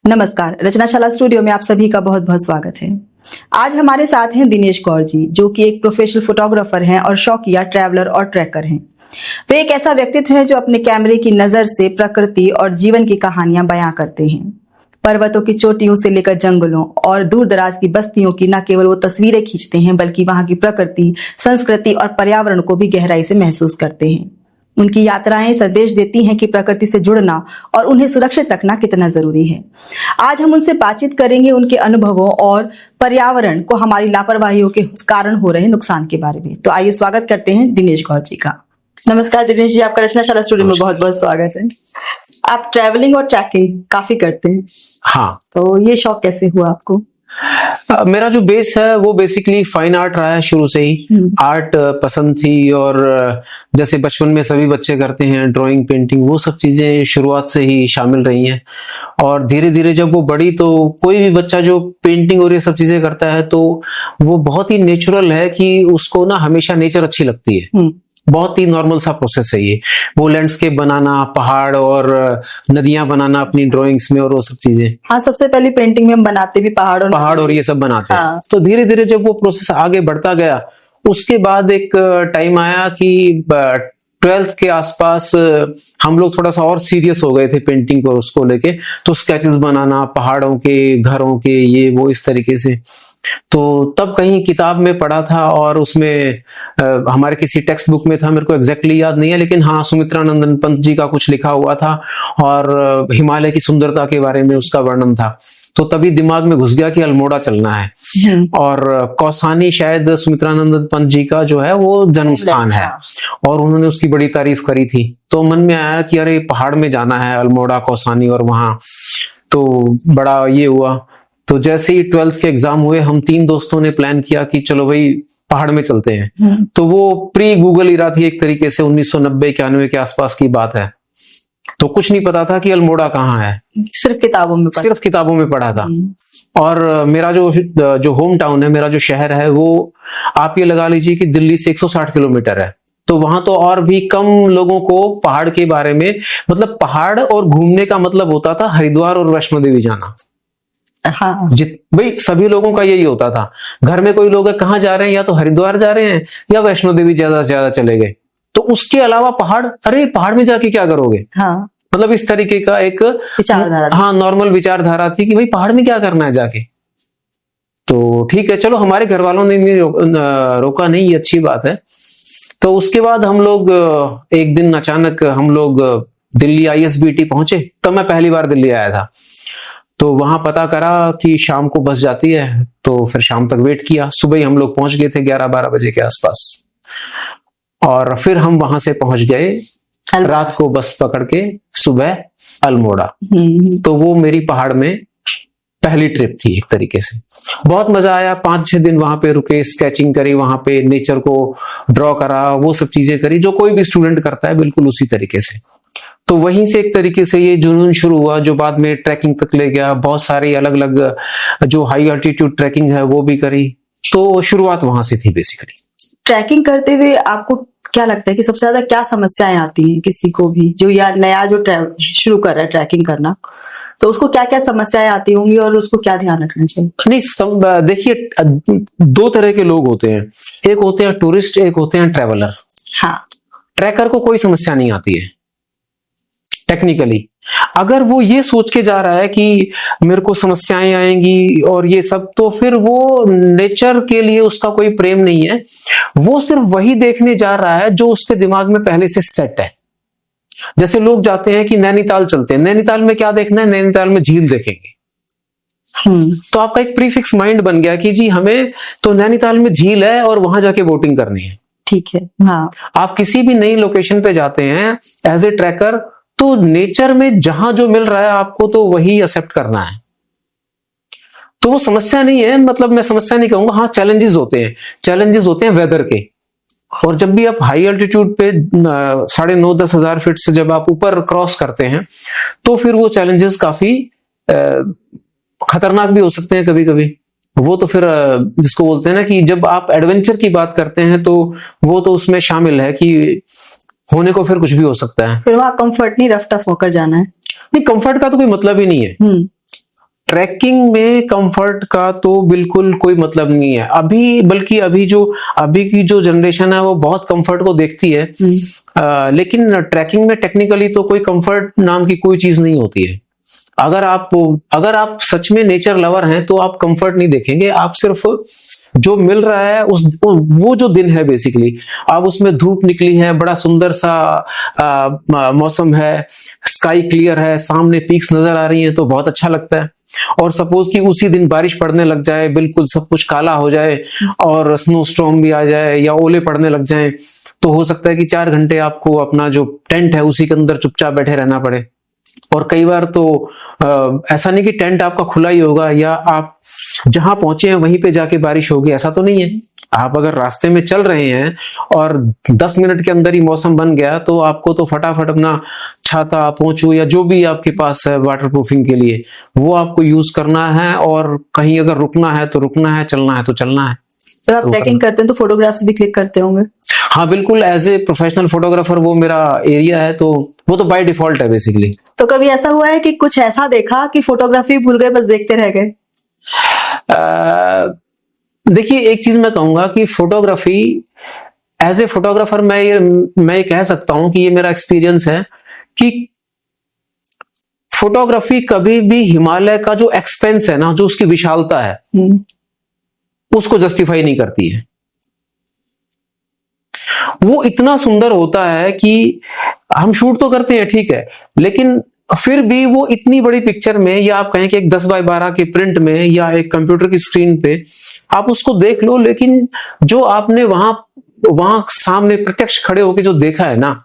नमस्कार, रचनाशाला स्टूडियो में आप सभी का बहुत बहुत स्वागत है। आज हमारे साथ हैं दिनेश कौर जी, जो कि एक प्रोफेशनल फोटोग्राफर हैं और शौकिया ट्रैवलर और ट्रैकर हैं। वे एक ऐसा व्यक्तित्व है जो अपने कैमरे की नजर से प्रकृति और जीवन की कहानियां बयां करते हैं। पर्वतों की चोटियों से लेकर जंगलों और दूर दराज की बस्तियों की न केवल वो तस्वीरें खींचते हैं, बल्कि वहां की प्रकृति, संस्कृति और पर्यावरण को भी गहराई से महसूस करते हैं। उनकी यात्राएं संदेश देती हैं कि प्रकृति से जुड़ना और उन्हें सुरक्षित रखना कितना जरूरी है। आज हम उनसे बातचीत करेंगे उनके अनुभवों और पर्यावरण को हमारी लापरवाहियों के कारण हो रहे नुकसान के बारे में। तो आइए स्वागत करते हैं दिनेश गौर जी का। नमस्कार दिनेश जी, आपका रचनाशाला स्टूडियो में बहुत बहुत स्वागत है। आप ट्रैवलिंग और ट्रैकिंग काफी करते हैं। हाँ, तो ये शौक कैसे हुआ आपको? मेरा जो बेस है वो बेसिकली फाइन आर्ट रहा है शुरू से ही। आर्ट पसंद थी और जैसे बचपन में सभी बच्चे करते हैं ड्राइंग, पेंटिंग, वो सब चीजें शुरुआत से ही शामिल रही हैं। और धीरे धीरे जब वो बढ़ी तो कोई भी बच्चा जो पेंटिंग और ये सब चीजें करता है तो वो बहुत ही नेचुरल है कि उसको ना हमेशा नेचर अच्छी लगती है। बहुत ही नॉर्मल सा प्रोसेस है ये। वो लैंडस्केप बनाना, पहाड़ और नदियां बनाना अपनी ड्राइंग्स में और वो सब चीजें। हाँ, सबसे पहली पेंटिंग में हम बनाते भी पहाड़ और ये सब बनाते हैं। हाँ। तो धीरे धीरे जब वो प्रोसेस आगे बढ़ता गया, उसके बाद एक टाइम आया कि 12th के आसपास हम लोग थोड़ा सा और सीरियस हो गए थे पेंटिंग को उसको लेके। तो स्केचेस बनाना पहाड़ों के, घरों के, ये वो इस तरीके से। तो तब कहीं किताब में पढ़ा था और उसमें हमारे किसी टेक्स्ट बुक में था, मेरे को एग्जैक्टली याद नहीं है, लेकिन हाँ सुमित्रानंदन पंत जी का कुछ लिखा हुआ था और हिमालय की सुंदरता के बारे में उसका वर्णन था। तो तभी दिमाग में घुस गया कि अल्मोड़ा चलना है। और कौसानी शायद सुमित्रानंदन पंत जी का जो है वो जन्म स्थान है और उन्होंने उसकी बड़ी तारीफ करी थी। तो मन में आया कि अरे पहाड़ में जाना है, अल्मोड़ा, कौसानी, और वहां तो बड़ा ये हुआ। तो जैसे ही 12th के एग्जाम हुए, हम 3 दोस्तों ने प्लान किया कि चलो भाई पहाड़ में चलते हैं। तो वो प्री गूगल इरा थी एक तरीके से, 1990-91 के आसपास की बात है। तो कुछ नहीं पता था कि अल्मोड़ा कहाँ है, सिर्फ किताबों में पढ़ा था। और मेरा जो होम टाउन है, मेरा जो शहर है, वो आप ये लगा लीजिए कि दिल्ली से 160 किलोमीटर है। तो वहां तो और भी कम लोगों को पहाड़ के बारे में, मतलब पहाड़ और घूमने का मतलब होता था हरिद्वार और वैष्णो देवी जाना। हाँ। भाई सभी लोगों का यही होता था। घर में कोई लोग कहाँ जा रहे हैं, या तो हरिद्वार जा रहे हैं या वैष्णो देवी ज्यादा से ज्यादा चले गए। तो उसके अलावा पहाड़, अरे पहाड़ में जाके क्या करोगे? हाँ। मतलब इस तरीके का एक विचारधारा, हाँ नॉर्मल विचारधारा थी कि भाई पहाड़ में क्या करना है जाके। तो ठीक है, चलो हमारे घर वालों ने रोका नहीं, ये अच्छी बात है। तो उसके बाद हम लोग एक दिन अचानक हम लोग दिल्ली ISBT पहुंचे। तब मैं पहली बार दिल्ली आया था। तो वहां पता करा कि शाम को बस जाती है, तो फिर शाम तक वेट किया। सुबह ही हम लोग पहुंच गए थे 11-12 बजे के आसपास। और फिर हम वहां से पहुंच गए रात को बस पकड़ के सुबह अल्मोड़ा। तो वो मेरी पहाड़ में पहली ट्रिप थी एक तरीके से। बहुत मजा आया। 5-6 दिन वहां पे रुके, स्केचिंग करी, वहां पे नेचर को ड्रॉ करा, वो सब चीजें करी जो कोई भी स्टूडेंट करता है, बिल्कुल उसी तरीके से। तो वहीं से एक तरीके से ये जुनून शुरू हुआ जो बाद में ट्रैकिंग तक ले गया। बहुत सारी अलग अलग जो हाई अल्टीट्यूड ट्रैकिंग है वो भी करी। तो शुरुआत वहां से थी बेसिकली। ट्रैकिंग करते हुए आपको क्या लगता है कि सबसे ज्यादा क्या समस्याएं आती हैं किसी को भी जो या नया जो शुरू कर रहा है ट्रैकिंग करना, तो उसको क्या क्या समस्याएं आती होंगी और उसको क्या ध्यान रखना चाहिए? नहीं, देखिए 2 तरह के लोग होते हैं। एक होते हैं टूरिस्ट, एक होते हैं ट्रैवलर। हाँ। ट्रैकर को कोई समस्या नहीं आती है टेक्निकली। अगर वो ये सोच के जा रहा है कि मेरे को समस्याएं आएंगी और ये सब, तो फिर वो नेचर के लिए उसका कोई प्रेम नहीं है। वो सिर्फ वही देखने जा रहा है जो उसके दिमाग में पहले से सेट है। जैसे लोग जाते हैं कि नैनीताल चलते हैं, नैनीताल में क्या देखना है? नैनीताल में झील देखेंगे। तो आपका एक प्रीफिक्स माइंड बन गया कि जी हमें तो नैनीताल में झील है और वहां जाके बोटिंग करनी है। ठीक है। हाँ। आप किसी भी नई लोकेशन पे जाते हैं एज ए ट्रैकर, तो नेचर में जहां जो मिल रहा है आपको तो वही एक्सेप्ट करना है। तो वो समस्या नहीं है, मतलब मैं समस्या नहीं कहूंगा। हाँ, चैलेंजेस होते हैं वेदर के। और जब भी आप हाई अल्टीट्यूड पे 9,500-10 हजार फीट से जब आप ऊपर क्रॉस करते हैं, तो फिर वो चैलेंजेस काफी खतरनाक भी हो सकते हैं कभी कभी। वो तो फिर जिसको बोलते हैं ना कि जब आप एडवेंचर की बात करते हैं तो वो तो उसमें शामिल है कि होने को फिर कुछ भी हो सकता है। फिर वहां कंफर्ट नहीं, रफ टफ होकर जाना है। नहीं, कंफर्ट का तो कोई मतलब ही नहीं है। ट्रैकिंग में कंफर्ट का तो बिल्कुल कोई मतलब नहीं है अभी, बल्कि अभी की जो जनरेशन है वो बहुत कंफर्ट को देखती है। लेकिन ट्रैकिंग में टेक्निकली तो कोई कंफर्ट नाम की कोई चीज नहीं होती है। अगर आप सच में नेचर लवर हैं तो आप कंफर्ट नहीं देखेंगे, आप सिर्फ जो मिल रहा है वो जो दिन है बेसिकली, आप उसमें धूप निकली है, बड़ा सुंदर सा मौसम है, स्काई क्लियर है, सामने पीक्स नजर आ रही हैं तो बहुत अच्छा लगता है। और सपोज कि उसी दिन बारिश पड़ने लग जाए, बिल्कुल सब कुछ काला हो जाए और स्नो स्टॉर्म भी आ जाए या ओले पड़ने लग जाएं, तो हो सकता है कि 4 घंटे आपको अपना जो टेंट है उसी के अंदर चुपचाप बैठे रहना पड़े। और कई बार तो ऐसा नहीं कि टेंट आपका खुला ही होगा या आप जहां पहुंचे हैं वहीं पे जाके बारिश होगी, ऐसा तो नहीं है। आप अगर रास्ते में चल रहे हैं और 10 मिनट के अंदर ही मौसम बन गया तो आपको तो फटाफट अपना छाता, पोंछू या जो भी आपके पास है वाटर प्रूफिंग के लिए वो आपको यूज करना है, और कहीं अगर रुकना है तो रुकना है, चलना है तो चलना है। तो आप ट्रैकिंग करते हैं तो फोटोग्राफ्स भी क्लिक करते होंगे? हाँ बिल्कुल, एज ए प्रोफेशनल फोटोग्राफर वो मेरा एरिया है, तो वो तो बाय डिफॉल्ट है बेसिकली। तो कभी ऐसा हुआ है कि कुछ ऐसा देखा कि फोटोग्राफी भूल गए, बस देखते रह गए? देखिए, एक चीज मैं कहूंगा कि फोटोग्राफी एज ए फोटोग्राफर मैं ये कह सकता हूं कि ये मेरा एक्सपीरियंस है कि फोटोग्राफी कभी भी हिमालय का जो एक्सपेंस है ना, जो उसकी विशालता है, उसको जस्टिफाई नहीं करती है। वो इतना सुंदर होता है कि हम शूट तो करते हैं ठीक है, लेकिन फिर भी वो इतनी बड़ी पिक्चर में, या आप कहें कि एक 10 बाय 12 के प्रिंट में या एक कंप्यूटर की स्क्रीन पे आप उसको देख लो, लेकिन जो आपने वहां सामने प्रत्यक्ष खड़े होकर जो देखा है ना,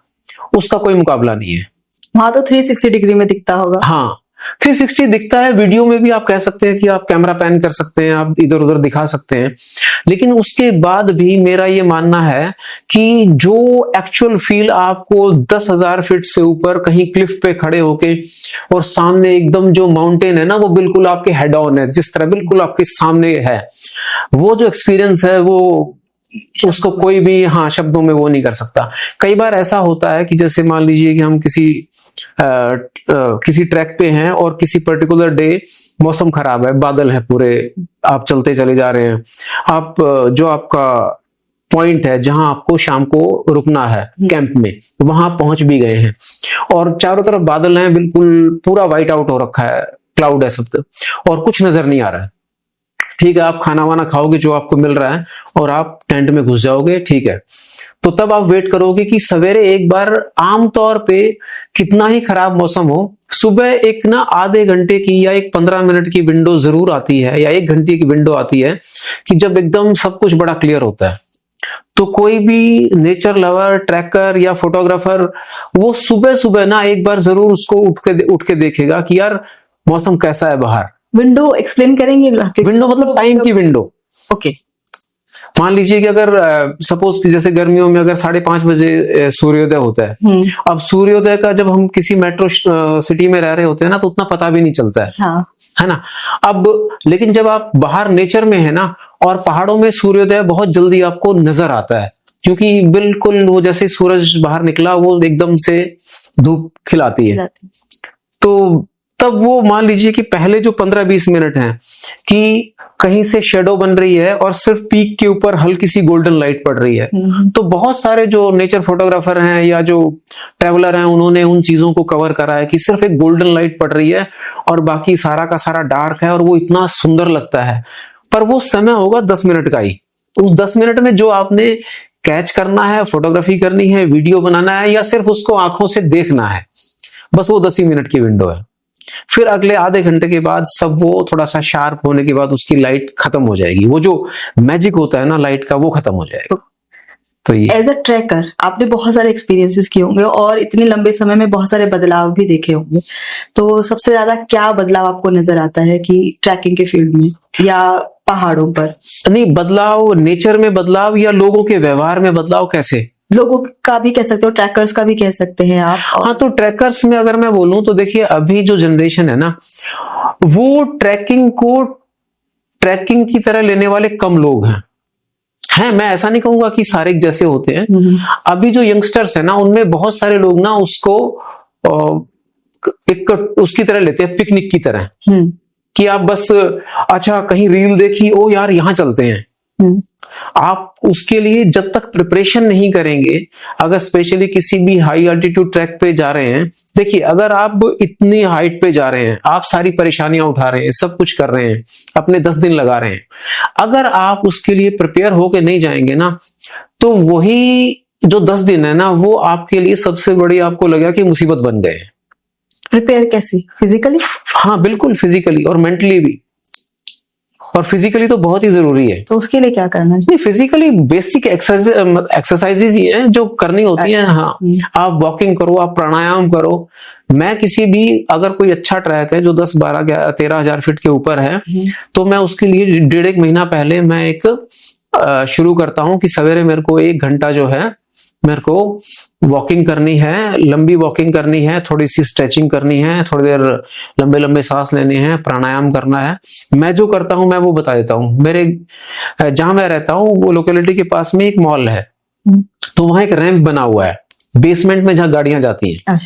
उसका कोई मुकाबला नहीं है। वहां तो 360 डिग्री में दिखता होगा। हाँ, 360 दिखता है। वीडियो में भी आप कह सकते हैं कि आप कैमरा पैन कर सकते हैं, आप इधर उधर दिखा सकते हैं, लेकिन उसके बाद भी मेरा ये मानना है कि जो एक्चुअल फील आपको 10,000 फीट से ऊपर कहीं क्लिफ पे खड़े होके और सामने एकदम जो माउंटेन है ना, वो बिल्कुल आपके हेड ऑन है, जिस तरह बिल्कुल आपके सामने है, वो जो एक्सपीरियंस है वो उसको कोई भी शब्दों में वो नहीं कर सकता। कई बार ऐसा होता है कि जैसे मान लीजिए कि हम किसी ट्रैक पे हैं और किसी पर्टिकुलर डे मौसम खराब है, बादल है पूरे, आप चलते चले जा रहे हैं, आप जो आपका पॉइंट है जहां आपको शाम को रुकना है कैंप में, वहां पहुंच भी गए हैं और चारों तरफ बादल हैं, बिल्कुल पूरा व्हाइट आउट हो रखा है, क्लाउड है सब, और कुछ नजर नहीं आ रहा है। ठीक है, आप खाना वाना खाओगे जो आपको मिल रहा है और आप टेंट में घुस जाओगे, ठीक है, तो तब आप वेट करोगे कि सवेरे एक बार, आमतौर पे कितना ही खराब मौसम हो, सुबह एक आधे घंटे की या एक 15 मिनट की विंडो जरूर आती है या 1 घंटे की विंडो आती है कि जब एकदम सब कुछ बड़ा क्लियर होता है। तो कोई भी नेचर लवर, ट्रैकर या फोटोग्राफर वो सुबह सुबह एक बार जरूर उसको उठ के देखेगा कि यार मौसम कैसा है बाहर। विंडो एक्सप्लेन करेंगे? विंडो मतलब टाइम की विंडो। ओके। मान लीजिए कि अगर सपोज कि जैसे गर्मियों में अगर 5:30 बजे सूर्योदय होता है, अब सूर्योदय का जब हम किसी मेट्रो सिटी में रह रहे होते हैं ना, तो उतना पता भी नहीं चलता है, हाँ। है ना। अब लेकिन जब आप बाहर नेचर में है ना, और पहाड़ों में सूर्योदय बहुत जल्दी आपको नजर आता है, क्योंकि बिल्कुल वो जैसे सूरज बाहर निकला वो एकदम से धूप खिलाती है, तो तब वो मान लीजिए कि पहले जो 15-20 मिनट हैं कि कहीं से शेडो बन रही है और सिर्फ पीक के ऊपर हल्की सी गोल्डन लाइट पड़ रही है, तो बहुत सारे जो नेचर फोटोग्राफर हैं या जो ट्रैवलर हैं, उन्होंने उन चीजों को कवर करा है कि सिर्फ एक गोल्डन लाइट पड़ रही है और बाकी सारा का सारा डार्क है और वो इतना सुंदर लगता है। पर वो समय होगा 10 मिनट का ही। उस 10 मिनट में जो आपने कैच करना है, फोटोग्राफी करनी है, वीडियो बनाना है, या सिर्फ उसको आंखों से देखना है, बस वो 10 ही मिनट की विंडो है। फिर अगले आधे घंटे के बाद सब वो थोड़ा सा शार्प होने के बाद उसकी लाइट खत्म हो जाएगी, वो जो मैजिक होता है ना लाइट का, वो खत्म हो जाएगा। तो ये एज अ ट्रैकर आपने बहुत सारे एक्सपीरियंसेस किए होंगे और इतने लंबे समय में बहुत सारे बदलाव भी देखे होंगे, तो सबसे ज्यादा क्या बदलाव आपको नजर आता है कि ट्रैकिंग के फील्ड में या पहाड़ों पर? नहीं, बदलाव नेचर में बदलाव या लोगों के व्यवहार में बदलाव? कैसे? लोगों का भी कह सकते हो, ट्रैकर्स का भी कह सकते हैं आप। हाँ, तो ट्रैकर्स में अगर मैं बोलूं तो देखिए, अभी जो जनरेशन है ना, वो ट्रैकिंग को ट्रैकिंग की तरह लेने वाले कम लोग हैं। मैं ऐसा नहीं कहूंगा कि सारे जैसे होते हैं। अभी जो यंगस्टर्स है ना, उनमें बहुत सारे लोग ना उसको एक उसकी तरह लेते हैं, पिकनिक की तरह। कि आप बस अच्छा कहीं रील देखी, ओ यार यहाँ चलते हैं। आप उसके लिए जब तक प्रिपरेशन नहीं करेंगे, अगर स्पेशली किसी भी हाई अल्टीट्यूड ट्रैक पे जा रहे हैं, देखिए अगर आप इतनी हाइट पे जा रहे हैं, आप सारी परेशानियां उठा रहे हैं, सब कुछ कर रहे हैं, अपने 10 दिन लगा रहे हैं, अगर आप उसके लिए प्रिपेयर होके नहीं जाएंगे ना, तो वही जो 10 दिन है ना, वो आपके लिए सबसे बड़ी आपको लगेगा कि मुसीबत बन गए। प्रिपेयर कैसे? फिजिकली? हाँ बिल्कुल, फिजिकली और मेंटली भी। और फिजिकली तो बहुत ही जरूरी है। तो उसके लिए क्या करना चाहिए? नहीं, फिजिकली बेसिक एक्सरसाइजेज ही हैं जो करनी होती हैं। हाँ, आप वॉकिंग करो, आप प्राणायाम करो। मैं किसी भी, अगर कोई अच्छा ट्रैक है जो 10, 12, 13 हजार फीट के ऊपर है, तो मैं उसके लिए 1.5 महीना पहले मैं एक शुरू करता हूं कि सवेरे मेरे को 1 घंटा जो है मेरे को वॉकिंग करनी है, लंबी वॉकिंग करनी है, थोड़ी सी स्ट्रेचिंग करनी है, थोड़ी देर लंबे लंबे सांस लेने हैं, प्राणायाम करना है। मैं जो करता हूं मैं वो बता देता हूं। मेरे जहां मैं रहता हूं वो लोकेलिटी के पास में एक मॉल है, तो वहां एक रैंप बना हुआ है बेसमेंट में जहां गाड़ियां जाती हैं।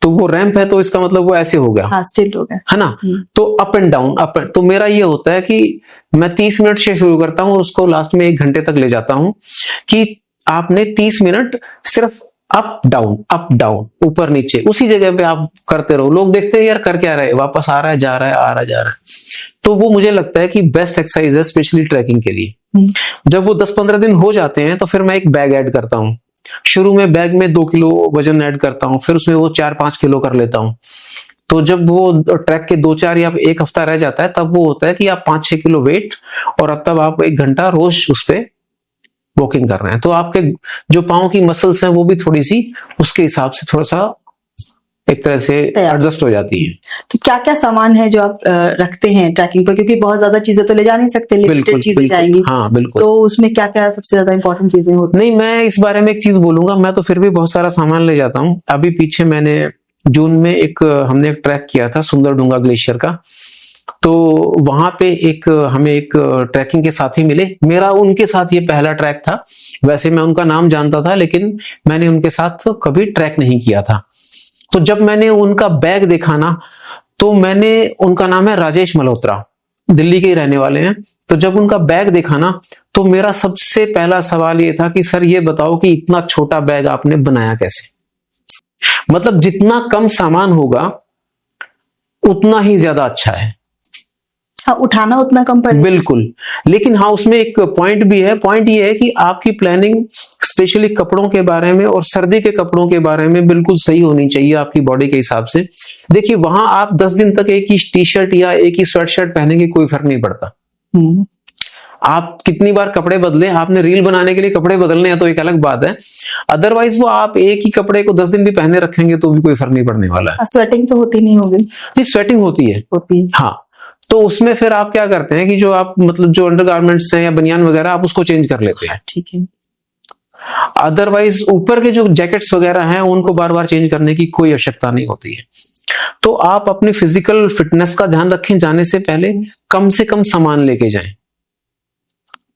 तो वो रैंप है, तो इसका मतलब वो ऐसे हो गया, हाँ, स्टिल्ट हो गया, है ना। तो up and down, up and, तो मेरा ये होता है कि मैं 30 मिनट से शुरू करता हूं और उसको लास्ट में 1 घंटे तक ले जाता हूं कि आपने 30 मिनट सिर्फ अप डाउन, ऊपर नीचे, उसी जगह पे आप करते रहो। लोग देखते हैं यार कर क्या रहे, वापस आ रहा है, जा रहा है, आ रहा है, जा रहा है। तो वो मुझे लगता है कि बेस्ट एक्सरसाइज है स्पेशली ट्रैकिंग के लिए। जब वो 10-15 दिन हो जाते हैं तो फिर मैं एक बैग ऐड करता हूं। शुरू में बैग में 2 किलो वजन ऐड करता हूं, फिर उसमें वो 4-5 किलो कर लेता हूं। तो जब वो ट्रैक के 2-4 या 1 हफ्ता रह जाता है, तब वो होता है कि आप 5-6 किलो वेट, और तब आप 1 घंटा रोज उस पे वॉकिंग कर रहे हैं। तो आपके जो पाँव की मसल्स हैं वो भी थोड़ी सी उसके हिसाब से थोड़ा सा एक तरह से एडजस्ट हो जाती है। तो क्या क्या सामान है जो आप रखते हैं ट्रैकिंग पर? क्योंकि बहुत ज्यादा चीजें तो ले जा नहीं सकते, लिमिटेड चीजें जाएंगी। हाँ बिल्कुल। तो उसमें क्या क्या सबसे ज्यादा इंपॉर्टेंट चीजें होती? नहीं, मैं इस बारे में एक चीज बोलूंगा, मैं तो फिर भी बहुत सारा सामान ले जाता हूँ। अभी पीछे मैंने जून में हमने एक ट्रैक किया था सुंदरडुंगा ग्लेशियर का। तो वहां पे हमें एक ट्रैकिंग के साथी मिले। मेरा उनके साथ ये पहला ट्रैक था। वैसे मैं उनका नाम जानता था, लेकिन मैंने उनके साथ कभी ट्रैक नहीं किया था। तो जब मैंने उनका बैग देखा ना, तो उनका नाम है राजेश मल्होत्रा, दिल्ली के ही रहने वाले हैं। तो जब उनका बैग देखा ना, तो मेरा सबसे पहला सवाल ये था कि सर ये बताओ कि इतना छोटा बैग आपने बनाया कैसे? मतलब जितना कम सामान होगा उतना ही ज्यादा अच्छा है। हाँ, उठाना उतना कम पड़ेगा। बिल्कुल। लेकिन हाँ, उसमें एक पॉइंट भी है। पॉइंट ये है कि आपकी प्लानिंग स्पेशली कपड़ों के बारे में और सर्दी के कपड़ों के बारे में बिल्कुल सही होनी चाहिए आपकी बॉडी के हिसाब से। देखिए वहां आप 10 दिन तक एक ही टी शर्ट या एक ही स्वेट शर्ट पहनेंगे, कोई फर्क नहीं पड़ता। आप कितनी बार कपड़े बदले, आपने रील बनाने के लिए कपड़े बदलने हैं तो एक अलग बात है। अदरवाइज वो आप एक ही कपड़े को 10 दिन भी पहने रखेंगे तो भी कोई फर्क नहीं पड़ने वाला है। स्वेटिंग तो होती नहीं होगी? जी, स्वेटिंग होती है। हाँ, तो उसमें फिर आप क्या करते हैं कि जो आप मतलब जो अंडरगारमेंट्स हैं या बनियान वगैरह, आप उसको चेंज कर लेते हैं। ठीक है। अदरवाइज ऊपर के जो जैकेट्स वगैरह हैं उनको बार बार चेंज करने की कोई आवश्यकता नहीं होती है। तो आप अपनी फिजिकल फिटनेस का ध्यान रखें, जाने से पहले कम से कम सामान लेके जाएं।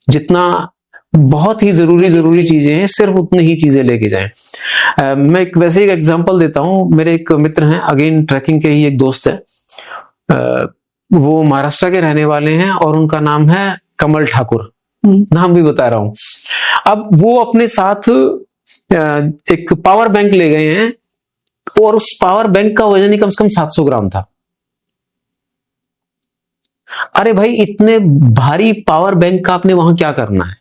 जितना बहुत ही जरूरी चीजें हैं सिर्फ उतनी ही चीजें लेके जाएं। मैं वैसे एक एग्जांपल देता हूं। मेरे एक मित्र हैं, अगेन ट्रैकिंग के ही एक दोस्त है, वो महाराष्ट्र के रहने वाले हैं और उनका नाम है कमल ठाकुर। नाम भी बता रहा हूं। अब वो अपने साथ एक पावर बैंक ले गए हैं और उस पावर बैंक का वजन ही कम से कम 700 ग्राम था। अरे भाई, इतने भारी पावर बैंक का आपने वहां क्या करना है?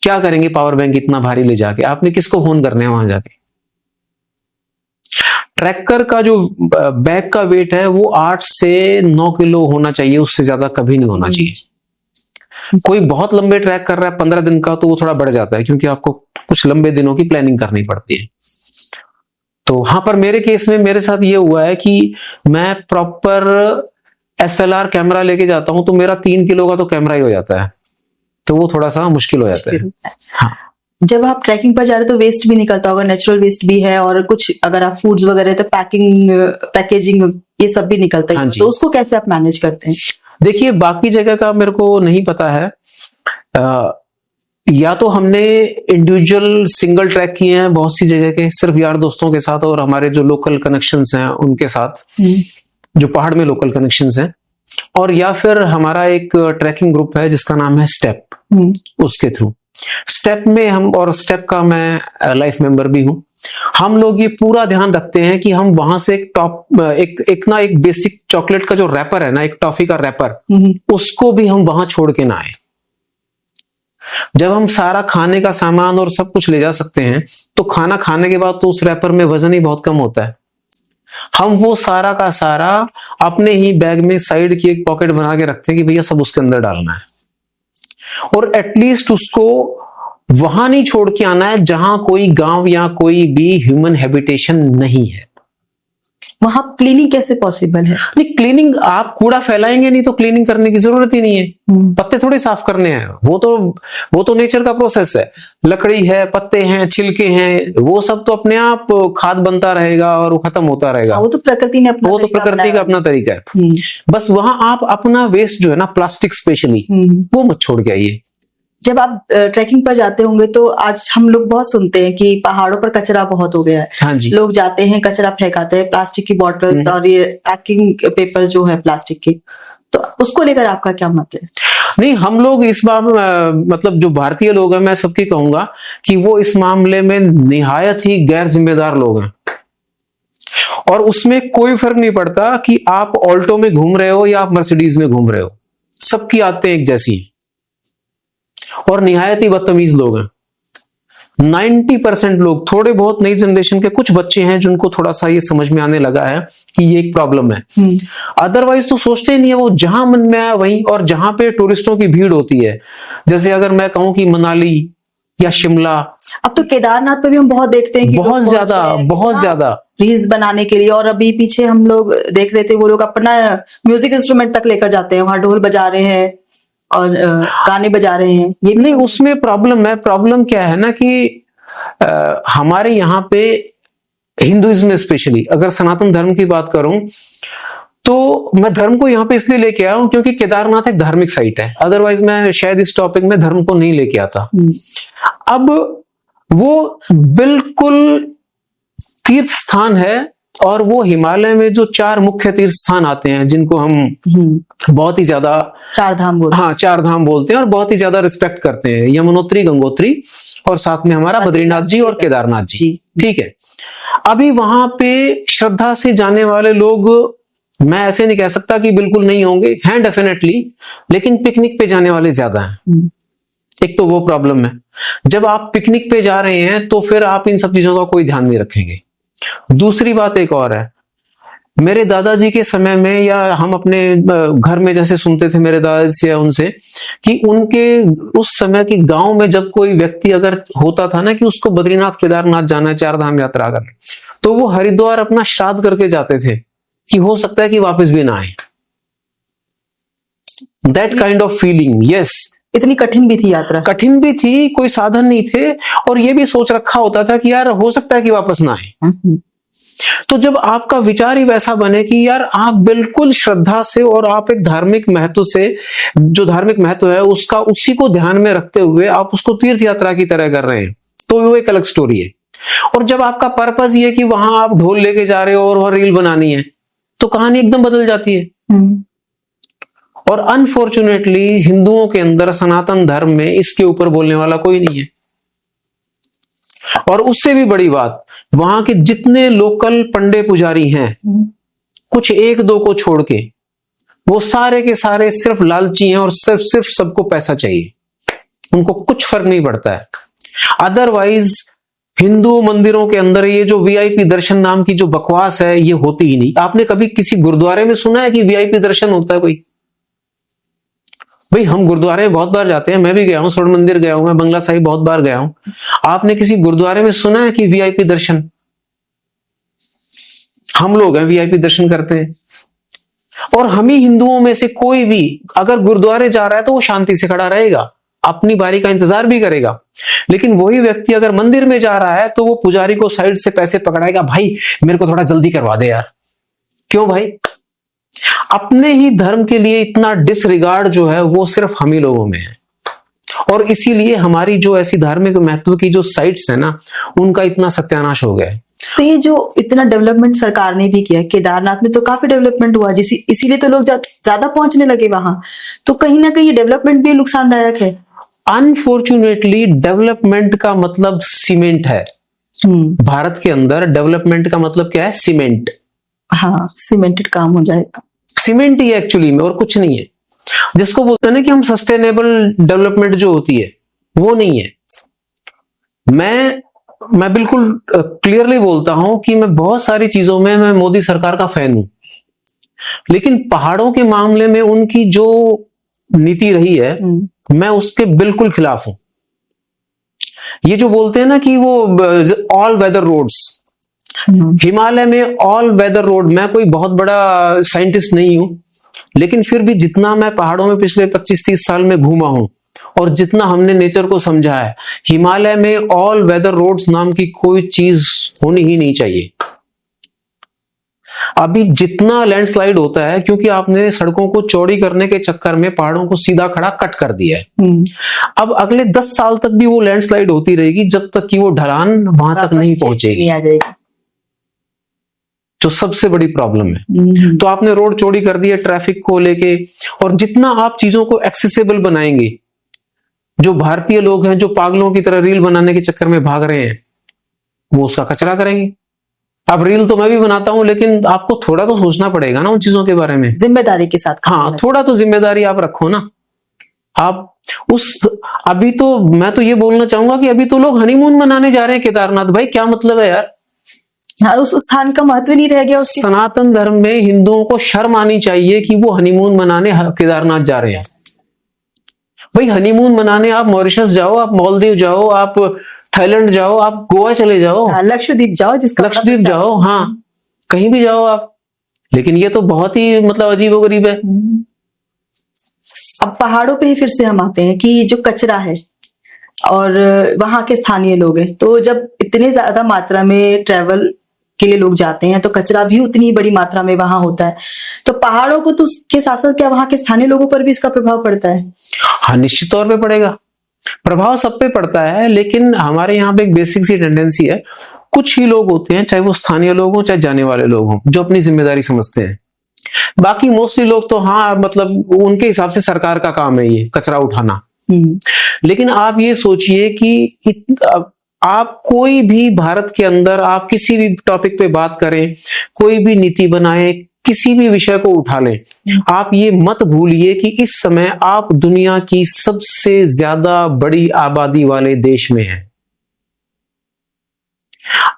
क्या करेंगे पावर बैंक इतना भारी ले जाके? आपने किसको फोन करने हैं वहां जाके? ट्रैकर का जो बैग का वेट है वो 8 से 9 किलो होना चाहिए, उससे ज्यादा कभी नहीं होना चाहिए। कोई बहुत लंबे ट्रैक कर रहा है 15 दिन का, तो वो थोड़ा बढ़ जाता है क्योंकि आपको कुछ लंबे दिनों की प्लानिंग करनी पड़ती है। तो हाँ, पर मेरे केस में मेरे साथ ये हुआ है कि मैं प्रॉपर SLR कैमरा लेके जाता हूं, तो मेरा 3 किलो का तो कैमरा ही हो जाता है। तो वो थोड़ा सा मुश्किल हो जाता है। हाँ। जब आप ट्रैकिंग पर जा रहे हो तो वेस्ट भी निकलता होगा, नेचुरल वेस्ट भी है, और कुछ अगर आप फूड्स वगैरह तो पैकेजिंग ये सब भी निकलता है। हाँ, तो उसको कैसे आप मैनेज करते हैं? देखिए, बाकी जगह का मेरे को नहीं पता है। या तो हमने इंडिविजुअल सिंगल ट्रैक किए हैं बहुत सी जगह के, सिर्फ यार दोस्तों के साथ और हमारे जो लोकल कनेक्शंस हैं उनके साथ। जो पहाड़ में लोकल कनेक्शंस हैं, और या फिर हमारा एक ट्रैकिंग ग्रुप है जिसका नाम है स्टेप, उसके थ्रू। स्टेप में हम, और स्टेप का मैं लाइफ मेंबर भी हूं, हम लोग ये पूरा ध्यान रखते हैं कि हम वहां से एक बेसिक चॉकलेट का जो रैपर है ना, एक टॉफी का रैपर, उसको भी हम वहां छोड़ के ना आए। जब हम सारा खाने का सामान और सब कुछ ले जा सकते हैं, तो खाना खाने के बाद तो उस रैपर में वजन ही बहुत कम होता है। हम वो सारा का सारा अपने ही बैग में साइड की एक पॉकेट बना के रखते हैं कि भैया सब उसके अंदर डालना है, और एटलीस्ट उसको वहां नहीं छोड़ के आना है जहां कोई गांव या कोई भी ह्यूमन हैबिटेशन नहीं है। वहां क्लीनिंग कैसे पॉसिबल है? नहीं, क्लीनिंग आप कूड़ा फैलाएंगे नहीं तो क्लीनिंग करने की जरूरत ही नहीं है। पत्ते थोड़े साफ करने हैं, वो तो नेचर का प्रोसेस है। लकड़ी है, पत्ते हैं, छिलके हैं, वो सब तो अपने आप खाद बनता रहेगा और वो खत्म होता रहेगा। वो तो प्रकृति ने अपना, वो तो प्रकृति का अपना तरीका है। बस वहां आप अपना वेस्ट जो है ना, प्लास्टिक स्पेशली, वो मत छोड़ के आइए। जब आप ट्रैकिंग पर जाते होंगे तो आज हम लोग बहुत सुनते हैं कि पहाड़ों पर कचरा बहुत हो गया है। हाँ जी। लोग जाते हैं, कचरा फेंकाते हैं, प्लास्टिक की बॉटल्स और ये पैकिंग पेपर जो है प्लास्टिक की, तो उसको लेकर आपका क्या मत है? नहीं, हम लोग इस बार मतलब जो भारतीय लोग हैं, मैं सबकी कहूंगा कि वो इस मामले में निहायत ही गैर जिम्मेदार लोग हैं। और उसमें कोई फर्क नहीं पड़ता कि आप ऑल्टो में घूम रहे हो या आप मर्सिडीज में घूम रहे हो, सबकी आदतें एक जैसी हैं और निहायत ही बदतमीज लोग हैं। 90% लोग, थोड़े बहुत नई जनरेशन के कुछ बच्चे हैं जिनको थोड़ा सा ये समझ में आने लगा है कि ये एक प्रॉब्लम है। अदरवाइज तो सोचते ही नहीं है, वो जहां मन में आया वहीं, और जहां पे टूरिस्टों की भीड़ होती है, जैसे अगर मैं कहूं कि मनाली या शिमला, अब तो केदारनाथ पे भी हम बहुत देखते हैं कि बहुत ज्यादा रील्स बनाने के लिए। और अभी पीछे हम लोग देख रहे थे, वो लोग अपना म्यूजिक इंस्ट्रूमेंट तक लेकर जाते हैं, वहां ढोल बजा रहे हैं और गाने बजा रहे हैं। ये नहीं, उसमें प्रॉब्लम है। प्रॉब्लम क्या है ना कि हमारे यहाँ पे हिंदुइज्म में स्पेशली, अगर सनातन धर्म की बात करूं तो मैं धर्म को यहाँ पे इसलिए लेके आया हूं क्योंकि केदारनाथ एक धार्मिक साइट है। अदरवाइज मैं शायद इस टॉपिक में धर्म को नहीं लेके आता। अब वो बिल्कुल तीर्थ स्थान है, और वो हिमालय में जो 4 मुख्य तीर्थ स्थान आते हैं जिनको हम बहुत ही ज्यादा चार धाम बोलते हैं। हाँ, 4 धाम बोलते हैं और बहुत ही ज्यादा रिस्पेक्ट करते हैं, यमुनोत्री, गंगोत्री और साथ में हमारा बद्रीनाथ जी और केदारनाथ जी। ठीक है, अभी वहां पे श्रद्धा से जाने वाले लोग, मैं ऐसे नहीं कह सकता कि बिल्कुल नहीं होंगे, हैं डेफिनेटली, लेकिन पिकनिक पे जाने वाले ज्यादा हैं। एक तो वो प्रॉब्लम है। जब आप पिकनिक पे जा रहे हैं तो फिर आप इन सब चीजों का कोई ध्यान नहीं रखेंगे। दूसरी बात एक और है, मेरे दादाजी के समय में, या हम अपने घर में जैसे सुनते थे मेरे दादाजी से या उनसे, कि उनके उस समय की गांव में जब कोई व्यक्ति अगर होता था ना कि उसको बद्रीनाथ केदारनाथ जाना है 4 धाम यात्रा करने, तो वो हरिद्वार अपना श्राद्ध करके जाते थे कि हो सकता है कि वापस भी ना आए। That kind of feeling, yes. इतनी कठिन भी थी यात्रा? कठिन भी थी, कोई साधन नहीं थे, और ये भी सोच रखा होता था कि यार हो सकता है कि वापस ना आए। तो जब आपका विचार ही वैसा बने कि यार आप बिल्कुल श्रद्धा से और आप एक धार्मिक महत्व से, जो धार्मिक महत्व है उसका, उसी को ध्यान में रखते हुए आप उसको तीर्थ यात्रा की तरह कर रहे हैं, तो वो एक अलग स्टोरी है। और जब आपका पर्पस ये कि वहां आप ढोल लेके जा रहे हो और वहां रील बनानी है, तो कहानी एकदम बदल जाती है। और अनफॉर्चुनेटली हिंदुओं के अंदर, सनातन धर्म में इसके ऊपर बोलने वाला कोई नहीं है। और उससे भी बड़ी बात, वहां के जितने लोकल पंडे पुजारी हैं, कुछ 1-2 को छोड़ के, वो सारे के सारे सिर्फ लालची हैं और सिर्फ सबको पैसा चाहिए, उनको कुछ फर्क नहीं पड़ता है। अदरवाइज हिंदू मंदिरों के अंदर ये जो वीआईपी दर्शन नाम की जो बकवास है, ये होती ही नहीं। आपने कभी किसी गुरुद्वारे में सुना है कि वीआईपी दर्शन होता है कोई? भाई हम गुरुद्वारे में बहुत बार जाते हैं, मैं भी गया हूं, स्वर्ण मंदिर गया हूं, मैं बंगला साहिब बहुत बार गया हूं। आपने किसी गुरुद्वारे में सुना है कि वीआईपी दर्शन? हम लोग हैं वीआईपी दर्शन करते हैं। और हम ही हिंदुओं में से कोई भी अगर गुरुद्वारे जा रहा है तो वो शांति से खड़ा रहेगा, अपनी बारी का इंतजार भी करेगा। लेकिन वही व्यक्ति अगर मंदिर में जा रहा है तो वो पुजारी को साइड से पैसे पकड़ाएगा, भाई मेरे को थोड़ा जल्दी करवा दे यार। क्यों भाई? अपने ही धर्म के लिए इतना डिसरिगार्ड जो है वो सिर्फ हम ही लोगों में है। और इसीलिए हमारी जो ऐसी धार्मिक महत्व की जो साइट्स है ना, उनका इतना सत्यानाश हो गया है। तो ये जो इतना डेवलपमेंट सरकार ने भी किया, केदारनाथ में तो काफी डेवलपमेंट हुआ, इसीलिए तो लोग ज्यादा पहुंचने लगे वहां, तो कहीं ना कहीं डेवलपमेंट भी नुकसानदायक है। अनफॉर्चुनेटली डेवलपमेंट का मतलब सीमेंट है। भारत के अंदर डेवलपमेंट का मतलब क्या है? सीमेंट। हाँ, सीमेंटेड काम हो जाएगा। सीमेंट ही है एक्चुअली में, और कुछ नहीं है। जिसको बोलते हैं ना कि हम सस्टेनेबल डेवलपमेंट जो होती है वो नहीं है। मैं बिल्कुल क्लियरली बोलता हूं कि मैं बहुत सारी चीजों में मैं मोदी सरकार का फैन हूं, लेकिन पहाड़ों के मामले में उनकी जो नीति रही है मैं उसके बिल्कुल खिलाफ हूं। ये जो बोलते हैं ना कि वो ऑल वेदर रोड्स, हिमालय में ऑल वेदर रोड, मैं कोई बहुत बड़ा साइंटिस्ट नहीं हूं, लेकिन फिर भी जितना मैं पहाड़ों में पिछले 25-30 साल में घूमा हूं और जितना हमने नेचर को समझा है, हिमालय में ऑल वेदर रोड्स नाम की कोई चीज होनी ही नहीं चाहिए। अभी जितना लैंडस्लाइड होता है क्योंकि आपने सड़कों को चौड़ी करने के चक्कर में पहाड़ों को सीधा खड़ा कट कर दिया है। अब अगले 10 साल तक भी वो लैंडस्लाइड होती रहेगी जब तक कि वो ढलान वहां तक नहीं पहुंचेगी, जो सबसे बड़ी प्रॉब्लम है। तो आपने रोड चौड़ी कर दी है ट्रैफिक को लेके, और जितना आप चीजों को एक्सेसिबल बनाएंगे, जो भारतीय लोग हैं जो पागलों की तरह रील बनाने के चक्कर में भाग रहे हैं, वो उसका कचरा करेंगे। अब रील तो मैं भी बनाता हूं, लेकिन आपको थोड़ा तो सोचना पड़ेगा ना उन चीजों के बारे में, जिम्मेदारी के साथ। हाँ, थोड़ा तो जिम्मेदारी आप रखो ना। आप अभी तो मैं तो ये बोलना चाहूंगा कि अभी तो लोग हनीमून मनाने जा रहे हैं केदारनाथ। भाई क्या मतलब है यार? हाँ, उस स्थान का महत्व नहीं रह गया उसके। सनातन धर्म में हिंदुओं को शर्म आनी चाहिए कि वो हनीमून मनाने केदारनाथ जा रहे हैं। भाई हनीमून मनाने आप मॉरिशस जाओ, आप मालदीव जाओ, आप थाईलैंड जाओ, आप गोवा चले जाओ, लक्षद्वीप जाओ, लक्षद्वीप जाओ, हाँ कहीं भी जाओ आप। लेकिन ये तो बहुत ही मतलब अजीबोगरीब है। अब पहाड़ों पे ही फिर से हम आते हैं कि जो कचरा है और वहां के स्थानीय लोग हैं, तो जब इतने ज्यादा मात्रा में ट्रेवल के लिए लोग जाते हैं तो कचरा भी उतनी बड़ी मात्रा में वहां होता है, तो पहाड़ों को तो के साथ साथ क्या वहां के स्थानीय लोगों पर भी इसका प्रभाव पड़ता है? हाँ, निश्चित तौर पे पड़ेगा। प्रभाव सब पे पड़ता है, लेकिन हमारे यहाँ पे एक बेसिक सी टेंडेंसी है, कुछ ही लोग होते हैं, चाहे वो स्थानीय लोग हों चाहे जाने वाले लोग हों, जो अपनी जिम्मेदारी समझते हैं। बाकी मोस्टली लोग तो हाँ मतलब उनके हिसाब से सरकार का काम है ये कचरा उठाना। लेकिन आप ये सोचिए कि आप कोई भी भारत के अंदर आप किसी भी टॉपिक पे बात करें, कोई भी नीति बनाए, किसी भी विषय को उठा लें, आप ये मत भूलिए कि इस समय आप दुनिया की सबसे ज्यादा बड़ी आबादी वाले देश में हैं।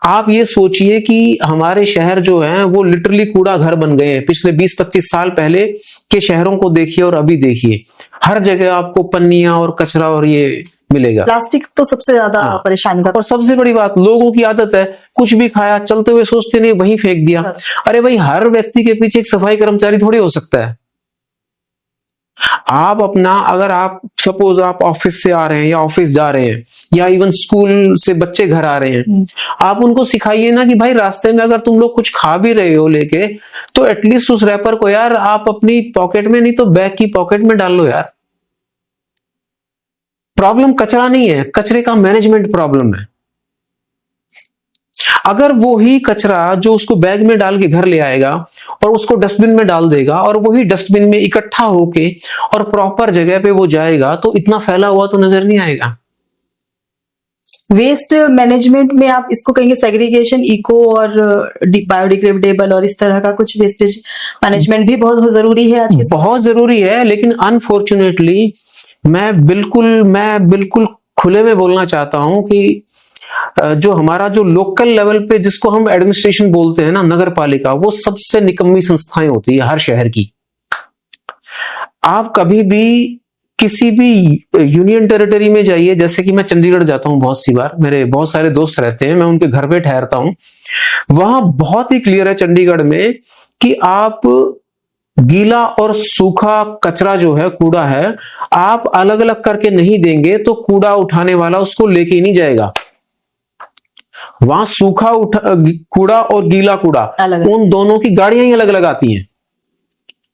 आप ये सोचिए कि हमारे शहर जो हैं वो लिटरली कूड़ा घर बन गए हैं। पिछले 20-25 साल पहले के शहरों को देखिए और अभी देखिए, हर जगह आपको पन्नियां और कचरा और ये मिलेगा। प्लास्टिक तो सबसे ज्यादा परेशानी का। और सबसे बड़ी बात, लोगों की आदत है कुछ भी खाया चलते हुए सोचते नहीं वहीं फेंक दिया। अरे भाई, हर व्यक्ति के पीछे एक सफाई कर्मचारी थोड़ी हो सकता है। आप अपना, अगर आप सपोज आप ऑफिस से आ रहे हैं या ऑफिस जा रहे हैं या इवन स्कूल से बच्चे घर आ रहे हैं, आप उनको सिखाइए ना कि भाई रास्ते में अगर तुम लोग कुछ खा भी रहे हो लेके, तो एटलीस्ट उस रैपर को यार आप अपनी पॉकेट में नहीं तो बैग की पॉकेट में डाल लो यार। प्रॉब्लम कचरा नहीं है, कचरे का मैनेजमेंट प्रॉब्लम है। अगर वो ही कचरा जो उसको बैग में डाल के घर ले आएगा और उसको डस्टबिन में डाल देगा और वही डस्टबिन में इकट्ठा होके और प्रॉपर जगह पे वो जाएगा, तो इतना फैला हुआ तो नजर नहीं आएगा। वेस्ट मैनेजमेंट में आप इसको कहेंगे सेग्रीगेशन, इको और बायोडिग्रेडेबल और इस तरह का कुछ वेस्टेज मैनेजमेंट भी बहुत जरूरी है आज के समय। बहुत जरूरी है, लेकिन अनफॉर्चुनेटली मैं बिल्कुल खुले में बोलना चाहता हूं कि जो हमारा जो लोकल लेवल पे जिसको हम एडमिनिस्ट्रेशन बोलते हैं ना, नगर पालिका, वो सबसे निकम्मी संस्थाएं होती है हर शहर की। आप कभी भी किसी भी यूनियन टेरिटरी में जाइए, जैसे कि मैं चंडीगढ़ जाता हूं बहुत सी बार, मेरे बहुत सारे दोस्त रहते हैं, मैं उनके घर पे ठहरता हूं। वहां बहुत ही क्लियर है चंडीगढ़ में कि आप गीला और सूखा कचरा जो है, कूड़ा है, आप अलग अलग करके नहीं देंगे तो कूड़ा उठाने वाला उसको लेके ही नहीं जाएगा। वहां सूखा कूड़ा और गीला कूड़ा उन दोनों की गाड़ियां ही अलग अलग आती हैं।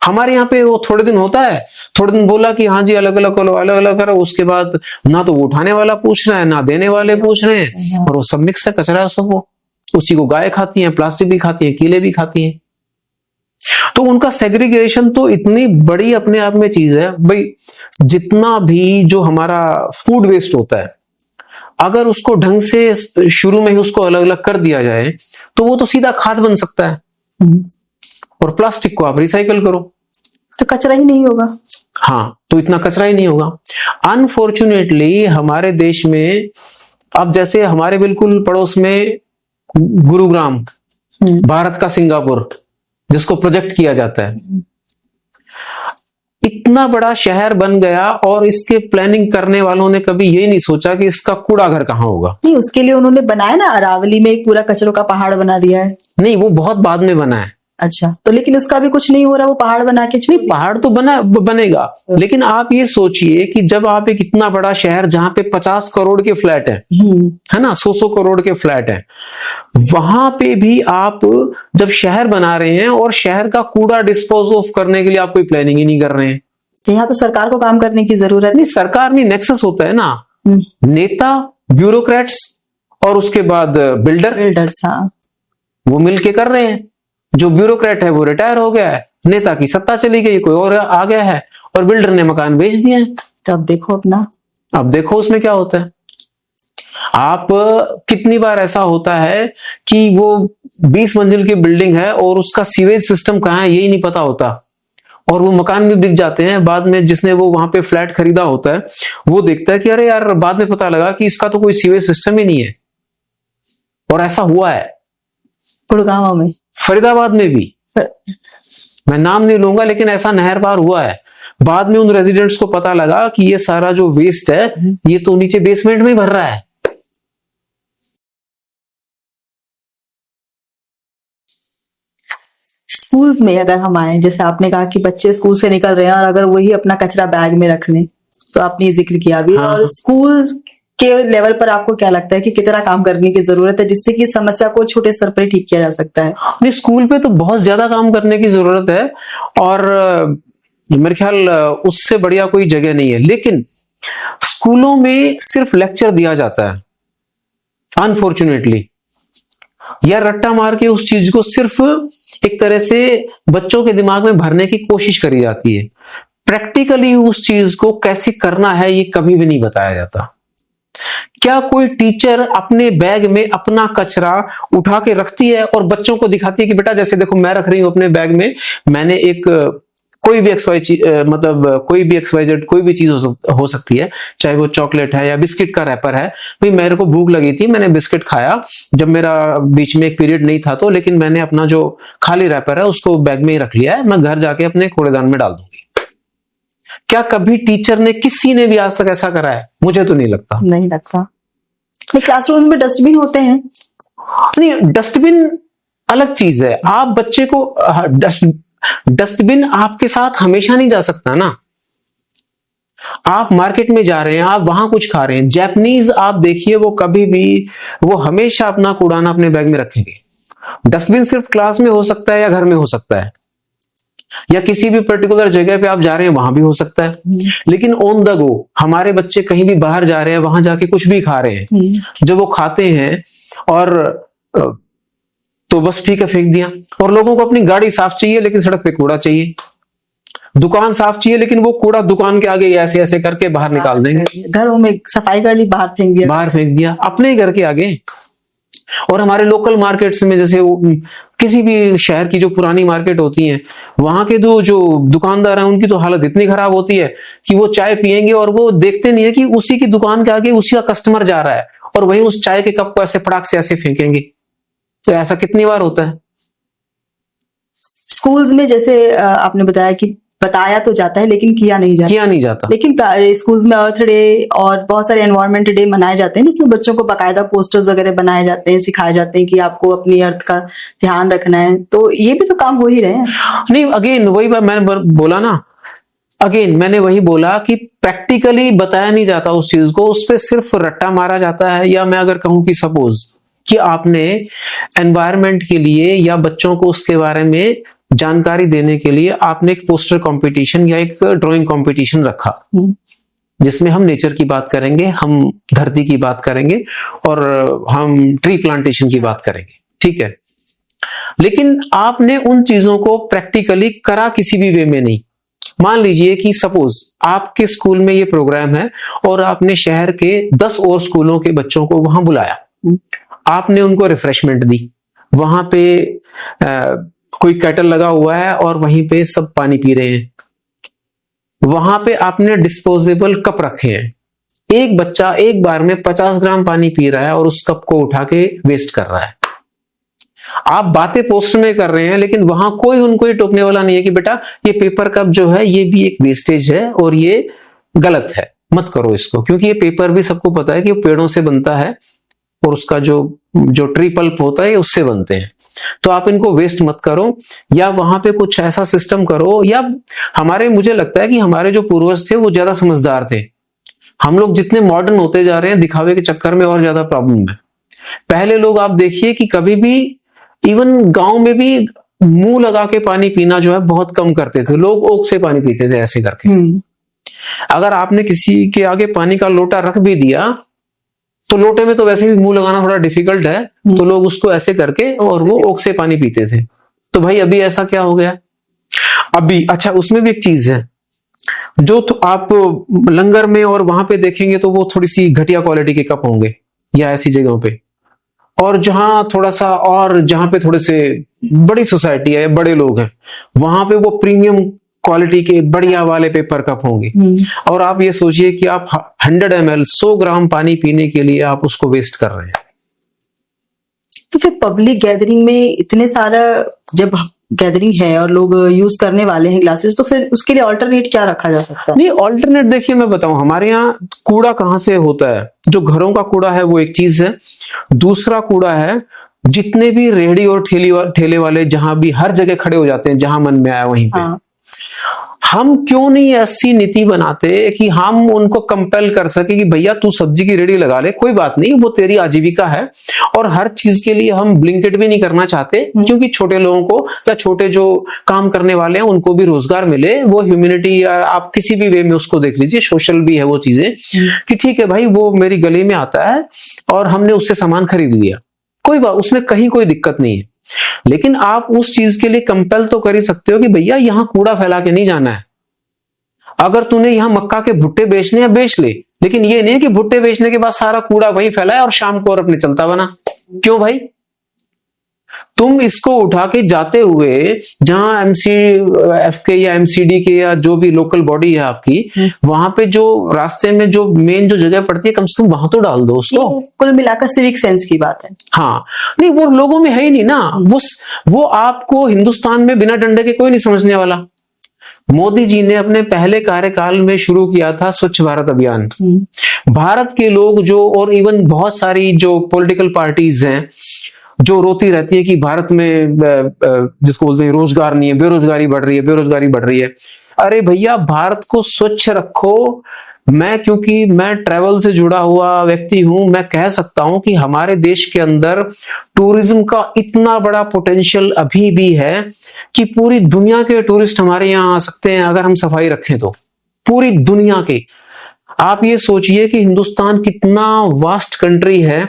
हमारे यहाँ पे वो थोड़े दिन होता है, थोड़े दिन बोला कि हाँ जी अलग अलग करो, अलग अलग करो, उसके बाद ना तो वो उठाने वाला पूछ रहा है ना देने वाले पूछ रहे हैं, और वो सब मिक्स है, कचरा है सब वो। उसी को गाय खाती हैं, प्लास्टिक भी खाती हैं, कीले भी खाती हैं। तो उनका सेग्रीगेशन तो इतनी बड़ी अपने आप में चीज है भाई। जितना भी जो हमारा फूड वेस्ट होता है, अगर उसको ढंग से शुरू में ही उसको अलग अलग कर दिया जाए तो वो तो सीधा खाद बन सकता है। और प्लास्टिक को आप रिसाइकल करो तो कचरा ही नहीं होगा। हाँ, तो इतना कचरा ही नहीं होगा। अनफॉर्चुनेटली हमारे देश में अब जैसे हमारे बिल्कुल पड़ोस में गुरुग्राम, भारत का सिंगापुर, जिसको प्रोजेक्ट किया जाता है, इतना बड़ा शहर बन गया और इसके प्लानिंग करने वालों ने कभी ये नहीं सोचा कि इसका कूड़ा घर कहाँ होगा। नहीं, उसके लिए उन्होंने बनाया ना, अरावली में एक पूरा कचरों का पहाड़ बना दिया है। नहीं, वो बहुत बाद में बना है। अच्छा, तो लेकिन उसका भी कुछ नहीं हो रहा, वो पहाड़ बना के छोड़ नहीं, पहाड़ तो बनेगा, लेकिन आप ये सोचिए कि जब आप एक इतना बड़ा शहर जहां पे 50 करोड़ के फ्लैट है ना, 100 करोड़ के फ्लैट है, वहां पे भी आप जब शहर बना रहे हैं और शहर का कूड़ा डिस्पोज ऑफ करने के लिए आप कोई प्लानिंग ही नहीं कर रहे हैं। यहाँ तो सरकार को काम करने की जरूरत नहीं, सरकार नहीं, नेक्सस होता है ना, नेता, ब्यूरोक्रेट्स और उसके बाद बिल्डर्स। हाँ, वो मिलके कर रहे हैं। जो ब्यूरोक्रेट है वो रिटायर हो गया है, नेता की सत्ता चली गई, कोई और आ गया है, और बिल्डर ने मकान बेच दिए हैं। तो अब देखो उसमें क्या होता है। आप कितनी बार ऐसा होता है कि वो 20 मंजिल की बिल्डिंग है और उसका सीवेज सिस्टम कहाँ है यही नहीं पता होता, और वो मकान भी बिक जाते हैं। बाद में जिसने वो वहां पे फ्लैट खरीदा होता है वो देखता है कि अरे यार, बाद में पता लगा कि इसका तो कोई सीवेज सिस्टम ही नहीं है। और ऐसा हुआ है गुड़गांव में, फरीदाबाद में भी, मैं नाम नहीं लूंगा, लेकिन ऐसा नहर पार हुआ है। बाद में उन रेजिडेंट्स को पता लगा कि ये सारा जो वेस्ट है ये तो नीचे बेसमेंट में ही भर रहा है। स्कूल्स में अगर हम आए, जैसे आपने कहा कि बच्चे स्कूल से निकल रहे हैं और अगर वही अपना कचरा बैग में रख लें, तो आपने जिक्र किया भी। हाँ। और स्कूल के लेवल पर आपको क्या लगता है कि कितना काम करने की जरूरत है जिससे कि इस समस्या को छोटे स्तर पर ठीक किया जा सकता है? नहीं, स्कूल पे तो बहुत ज्यादा काम करने की जरूरत है, और मेरे ख्याल उससे बढ़िया कोई जगह नहीं है। लेकिन स्कूलों में सिर्फ लेक्चर दिया जाता है अनफॉर्चुनेटली, या रट्टा मार के उस चीज को सिर्फ एक तरह से बच्चों के दिमाग में भरने की कोशिश करी जाती है। प्रैक्टिकली उस चीज को कैसे करना है ये कभी भी नहीं बताया जाता। क्या कोई टीचर अपने बैग में अपना कचरा उठा के रखती है और बच्चों को दिखाती है कि बेटा जैसे देखो मैं रख रही हूं अपने बैग में, मैंने एक कोई भी मतलब कोई भी XYZ कोई भी चीज हो सकती है, चाहे वो चॉकलेट है या बिस्किट का रैपर है। भाई मेरे को भूख लगी थी, मैंने बिस्किट खाया जब मेरा बीच में एक पीरियड नहीं था, तो लेकिन मैंने अपना जो खाली रैपर है उसको बैग में ही रख लिया है, मैं घर जाके अपने कूड़ेदान में डाल दूंगी। क्या कभी टीचर ने, किसी ने भी आज तक ऐसा करा है? मुझे तो नहीं लगता। नहीं लगता। क्लासरूम में डस्टबिन होते हैं। नहीं, डस्टबिन अलग चीज है। आप बच्चे को डस्टबिन आपके साथ हमेशा नहीं जा सकता ना। आप मार्केट में जा रहे हैं, आप वहां कुछ खा रहे हैं, जापानीज आप देखिए वो कभी भी, वो हमेशा अपना कूड़ाना अपने बैग में रखेंगे। डस्टबिन सिर्फ क्लास में हो सकता है या घर में हो सकता है, या किसी भी पर्टिकुलर जगह पे आप जा रहे हैं वहां भी हो सकता है। लेकिन ऑन द गो हमारे बच्चे कहीं भी बाहर जा रहे हैं, वहां जाके कुछ भी खा रहे हैं, जब वो खाते हैं और तो बस ठीक है फेंक दिया। और लोगों को अपनी गाड़ी साफ चाहिए लेकिन सड़क पे कूड़ा चाहिए, दुकान साफ चाहिए लेकिन वो कूड़ा दुकान के आगे ऐसे ऐसे करके बाहर निकाल देंगे। घरों में सफाई कर ली, बाहर फेंक दिया अपने ही घर के आगे। और हमारे लोकल मार्केट्स में, जैसे किसी भी शहर की जो पुरानी मार्केट होती है, वहां के जो दुकानदार हैं उनकी तो हालत इतनी खराब होती है कि वो चाय पियेंगे और वो देखते नहीं है कि उसी की दुकान के आगे उसी का कस्टमर जा रहा है, और वहीं उस चाय के कप को ऐसे फटाक से ऐसे फेंकेंगे। तो ऐसा कितनी बार होता है। स्कूल्स में जैसे आपने बताया कि बताया तो जाता है लेकिन किया नहीं जाता। लेकिन स्कूल्स में अर्थ डे और बहुत सारे एनवायरनमेंट डे मनाए जाते हैं, जिसमें बच्चों को बाकायदा पोस्टर्स वगैरह बनाए जाते हैं, सिखाए जाते हैं कि आपको अपनी अर्थ का ध्यान रखना है। तो ये भी तो काम हो ही रहे हैं। नहीं, अगेन वही बात मैंने बोला ना, मैंने वही बोला कि प्रैक्टिकली बताया नहीं जाता उस चीज को, उस पर सिर्फ रट्टा मारा जाता है। या मैं अगर कहूं कि सपोज कि आपने एनवायरनमेंट के लिए या बच्चों को उसके बारे में जानकारी देने के लिए आपने एक पोस्टर कंपटीशन या एक ड्राइंग कंपटीशन रखा, जिसमें हम नेचर की बात करेंगे, हम धरती की बात करेंगे और हम ट्री प्लांटेशन की बात करेंगे, ठीक है। लेकिन आपने उन चीजों को प्रैक्टिकली करा किसी भी वे में नहीं। मान लीजिए कि सपोज आपके स्कूल में ये प्रोग्राम है और आपने शहर के 10 और स्कूलों के बच्चों को वहां बुलाया, आपने उनको रिफ्रेशमेंट दी, वहां पे कोई केटल लगा हुआ है और वहीं पे सब पानी पी रहे हैं, वहां पे आपने डिस्पोजेबल कप रखे हैं, एक बच्चा एक बार में 50 ग्राम पानी पी रहा है और उस कप को उठा के वेस्ट कर रहा है। आप बातें पोस्ट में कर रहे हैं लेकिन वहां कोई उनको ये टोकने वाला नहीं है कि बेटा ये पेपर कप जो है ये भी एक वेस्टेज है और ये गलत है, मत करो इसको, क्योंकि ये पेपर भी सबको पता है कि वो पेड़ों से बनता है और उसका जो ट्री पल्प होता है उससे बनते हैं, तो आप इनको वेस्ट मत करो। या वहां पे कुछ ऐसा सिस्टम करो, या मुझे लगता है कि हमारे जो पूर्वज थे वो ज्यादा समझदार थे। हम लोग जितने मॉडर्न होते जा रहे हैं दिखावे के चक्कर में और ज्यादा प्रॉब्लम है। पहले लोग आप देखिए कि कभी भी इवन गांव में भी मुंह लगा के पानी पीना जो है बहुत कम करते थे लोग, ओक से पानी पीते थे ऐसे करके। अगर आपने किसी के आगे पानी का लोटा रख भी दिया तो लोटे में तो वैसे भी मुंह लगाना थोड़ा डिफिकल्ट है, तो लोग उसको ऐसे करके और वो ओक से पानी पीते थे। तो भाई अभी ऐसा क्या हो गया अभी? अच्छा, उसमें भी एक चीज है जो तो आप लंगर में और वहां पे देखेंगे तो वो थोड़ी सी घटिया क्वालिटी के कप होंगे या ऐसी जगहों पे, और जहां थोड़ा सा और जहां पे थोड़े से बड़ी सोसाइटी है, बड़े लोग हैं, वहां पे वो प्रीमियम क्वालिटी के बढ़िया वाले पेपर कप होंगे। और आप ये सोचिए कि आप 100 ml 100 ग्राम पानी पीने के लिए आप उसको वेस्ट कर रहे हैं। तो फिर पब्लिक गैदरिंग में इतने सारा जब गैदरिंग है और लोग यूज करने वाले हैं ग्लासेस, तो फिर उसके लिए ऑल्टरनेट क्या रखा जा सकता है? नहीं, ऑल्टरनेट देखिए मैं बताऊं, हमारे यहाँ कूड़ा कहां से होता है? जो घरों का कूड़ा है वो एक चीज है, दूसरा कूड़ा है जितने भी रेहड़ी और ठेले वाले जहां भी हर जगह खड़े हो जाते हैं, जहां मन में आया वहीं पे। हाँ। हम क्यों नहीं ऐसी नीति बनाते कि हम उनको कंपेल कर सके कि भैया तू सब्जी की रेडी लगा ले, कोई बात नहीं, वो तेरी आजीविका है। और हर चीज के लिए हम ब्लिंकेट भी नहीं करना चाहते, क्योंकि छोटे लोगों को या छोटे जो काम करने वाले हैं उनको भी रोजगार मिले। वो ह्यूमैनिटी, आप किसी भी वे में उसको देख लीजिए, सोशल भी है वो चीजें कि ठीक है भाई वो मेरी गली में आता है और हमने उससे सामान खरीद लिया, कोई बात, उसमें कहीं कोई दिक्कत नहीं है। लेकिन आप उस चीज के लिए कंपेल तो कर ही सकते हो कि भैया यहां कूड़ा फैला के नहीं जाना है। अगर तूने यहां मक्का के भुट्टे बेचने हैं बेच ले, लेकिन ये नहीं कि भुट्टे बेचने के बाद सारा कूड़ा वही फैलाए और शाम को और अपने चलता बना। क्यों भाई? तुम इसको उठा के जाते हुए जहां एमसीएफ के या एमसीडी के या जो भी लोकल बॉडी है आपकी, वहां पे जो रास्ते में जो मेन जो जगह पड़ती है, कम से कम वहां तो डाल दो उसको। कुल मिलाकर सिविक सेंस की बात है। हाँ, नहीं वो लोगों में है ही नहीं ना, वो आपको हिंदुस्तान में बिना डंडे के कोई नहीं समझने वाला। मोदी जी ने अपने पहले कार्यकाल में शुरू किया था स्वच्छ भारत अभियान। भारत के लोग जो, और इवन बहुत सारी जो पॉलिटिकल पार्टीज हैं जो रोती रहती है कि भारत में जिसको बोलते हैं रोजगार नहीं है, बेरोजगारी बढ़ रही है, बेरोजगारी बढ़ रही है। अरे भैया भारत को स्वच्छ रखो। क्योंकि मैं ट्रैवल से जुड़ा हुआ व्यक्ति हूं, मैं कह सकता हूं कि हमारे देश के अंदर टूरिज्म का इतना बड़ा पोटेंशियल अभी भी है कि पूरी दुनिया के टूरिस्ट हमारे यहाँ आ सकते हैं अगर हम सफाई रखें तो। पूरी दुनिया के, आप ये सोचिए कि हिंदुस्तान कितना वास्ट कंट्री है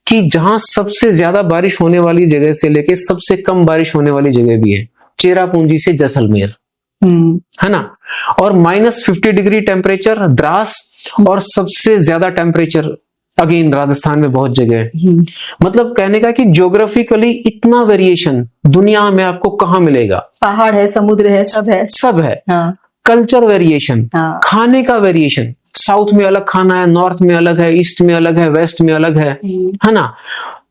कि जहां सबसे ज्यादा बारिश होने वाली जगह से लेके सबसे कम बारिश होने वाली जगह भी है, चेरापूंजी से जैसलमेर, है ना। और -50 डिग्री टेम्परेचर द्रास, और सबसे ज्यादा टेम्परेचर अगेन राजस्थान में बहुत जगह है। मतलब कहने का कि ज्योग्राफिकली इतना वेरिएशन दुनिया में आपको कहाँ मिलेगा? पहाड़ है, समुद्र है, सब है। हाँ। कल्चर वेरिएशन, हाँ। खाने का वेरिएशन, साउथ में अलग खाना है, नॉर्थ में अलग है, ईस्ट में अलग है, वेस्ट में अलग है ना।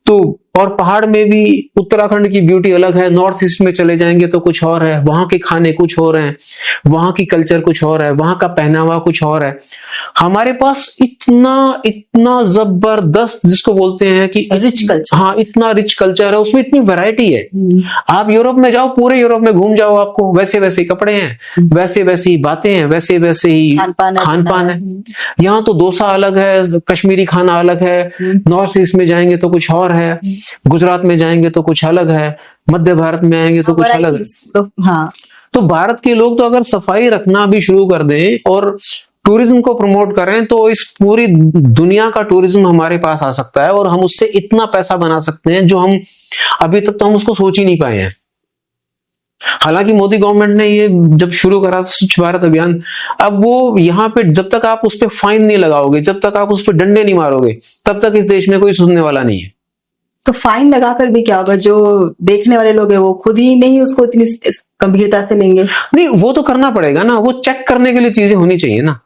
तो और पहाड़ में भी उत्तराखंड की ब्यूटी अलग है, नॉर्थ ईस्ट में चले जाएंगे तो कुछ और है, वहां के खाने कुछ और हैं, वहां की कल्चर कुछ और है, वहां का पहनावा कुछ और है। हमारे पास इतना जबरदस्त, जिसको बोलते हैं कि रिच कल्चर, हाँ इतना रिच कल्चर है, उसमें इतनी वैरायटी है। आप यूरोप में जाओ, पूरे यूरोप में घूम जाओ, आपको वैसे वैसे कपड़े हैं, वैसे वैसी बातें हैं, वैसे वैसे ही खान पान है। यहाँ तो डोसा अलग है, कश्मीरी खाना अलग है, नॉर्थ ईस्ट में जाएंगे तो कुछ और है, गुजरात में जाएंगे तो कुछ अलग है, मध्य भारत में आएंगे तो कुछ अलग है। हाँ। तो भारत के लोग तो अगर सफाई रखना भी शुरू कर दें और टूरिज्म को प्रमोट करें तो इस पूरी दुनिया का टूरिज्म हमारे पास आ सकता है और हम उससे इतना पैसा बना सकते हैं जो हम अभी तक तो हम उसको सोच ही नहीं पाए हैं। हालांकि मोदी गवर्नमेंट ने ये जब शुरू करा था स्वच्छ भारत अभियान, अब वो यहाँ पे जब तक आप उस पर फाइन नहीं लगाओगे, जब तक आप उस पर डंडे नहीं मारोगे, तब तक इस देश में कोई सुनने वाला नहीं है। तो फाइन लगाकर भी क्या होगा? जो देखने वाले लोग हैं वो खुद ही नहीं उसको इतनी गंभीरता से लेंगे। नहीं, वो तो करना पड़ेगा ना, वो चेक करने के लिए चीजें होनी चाहिए ना।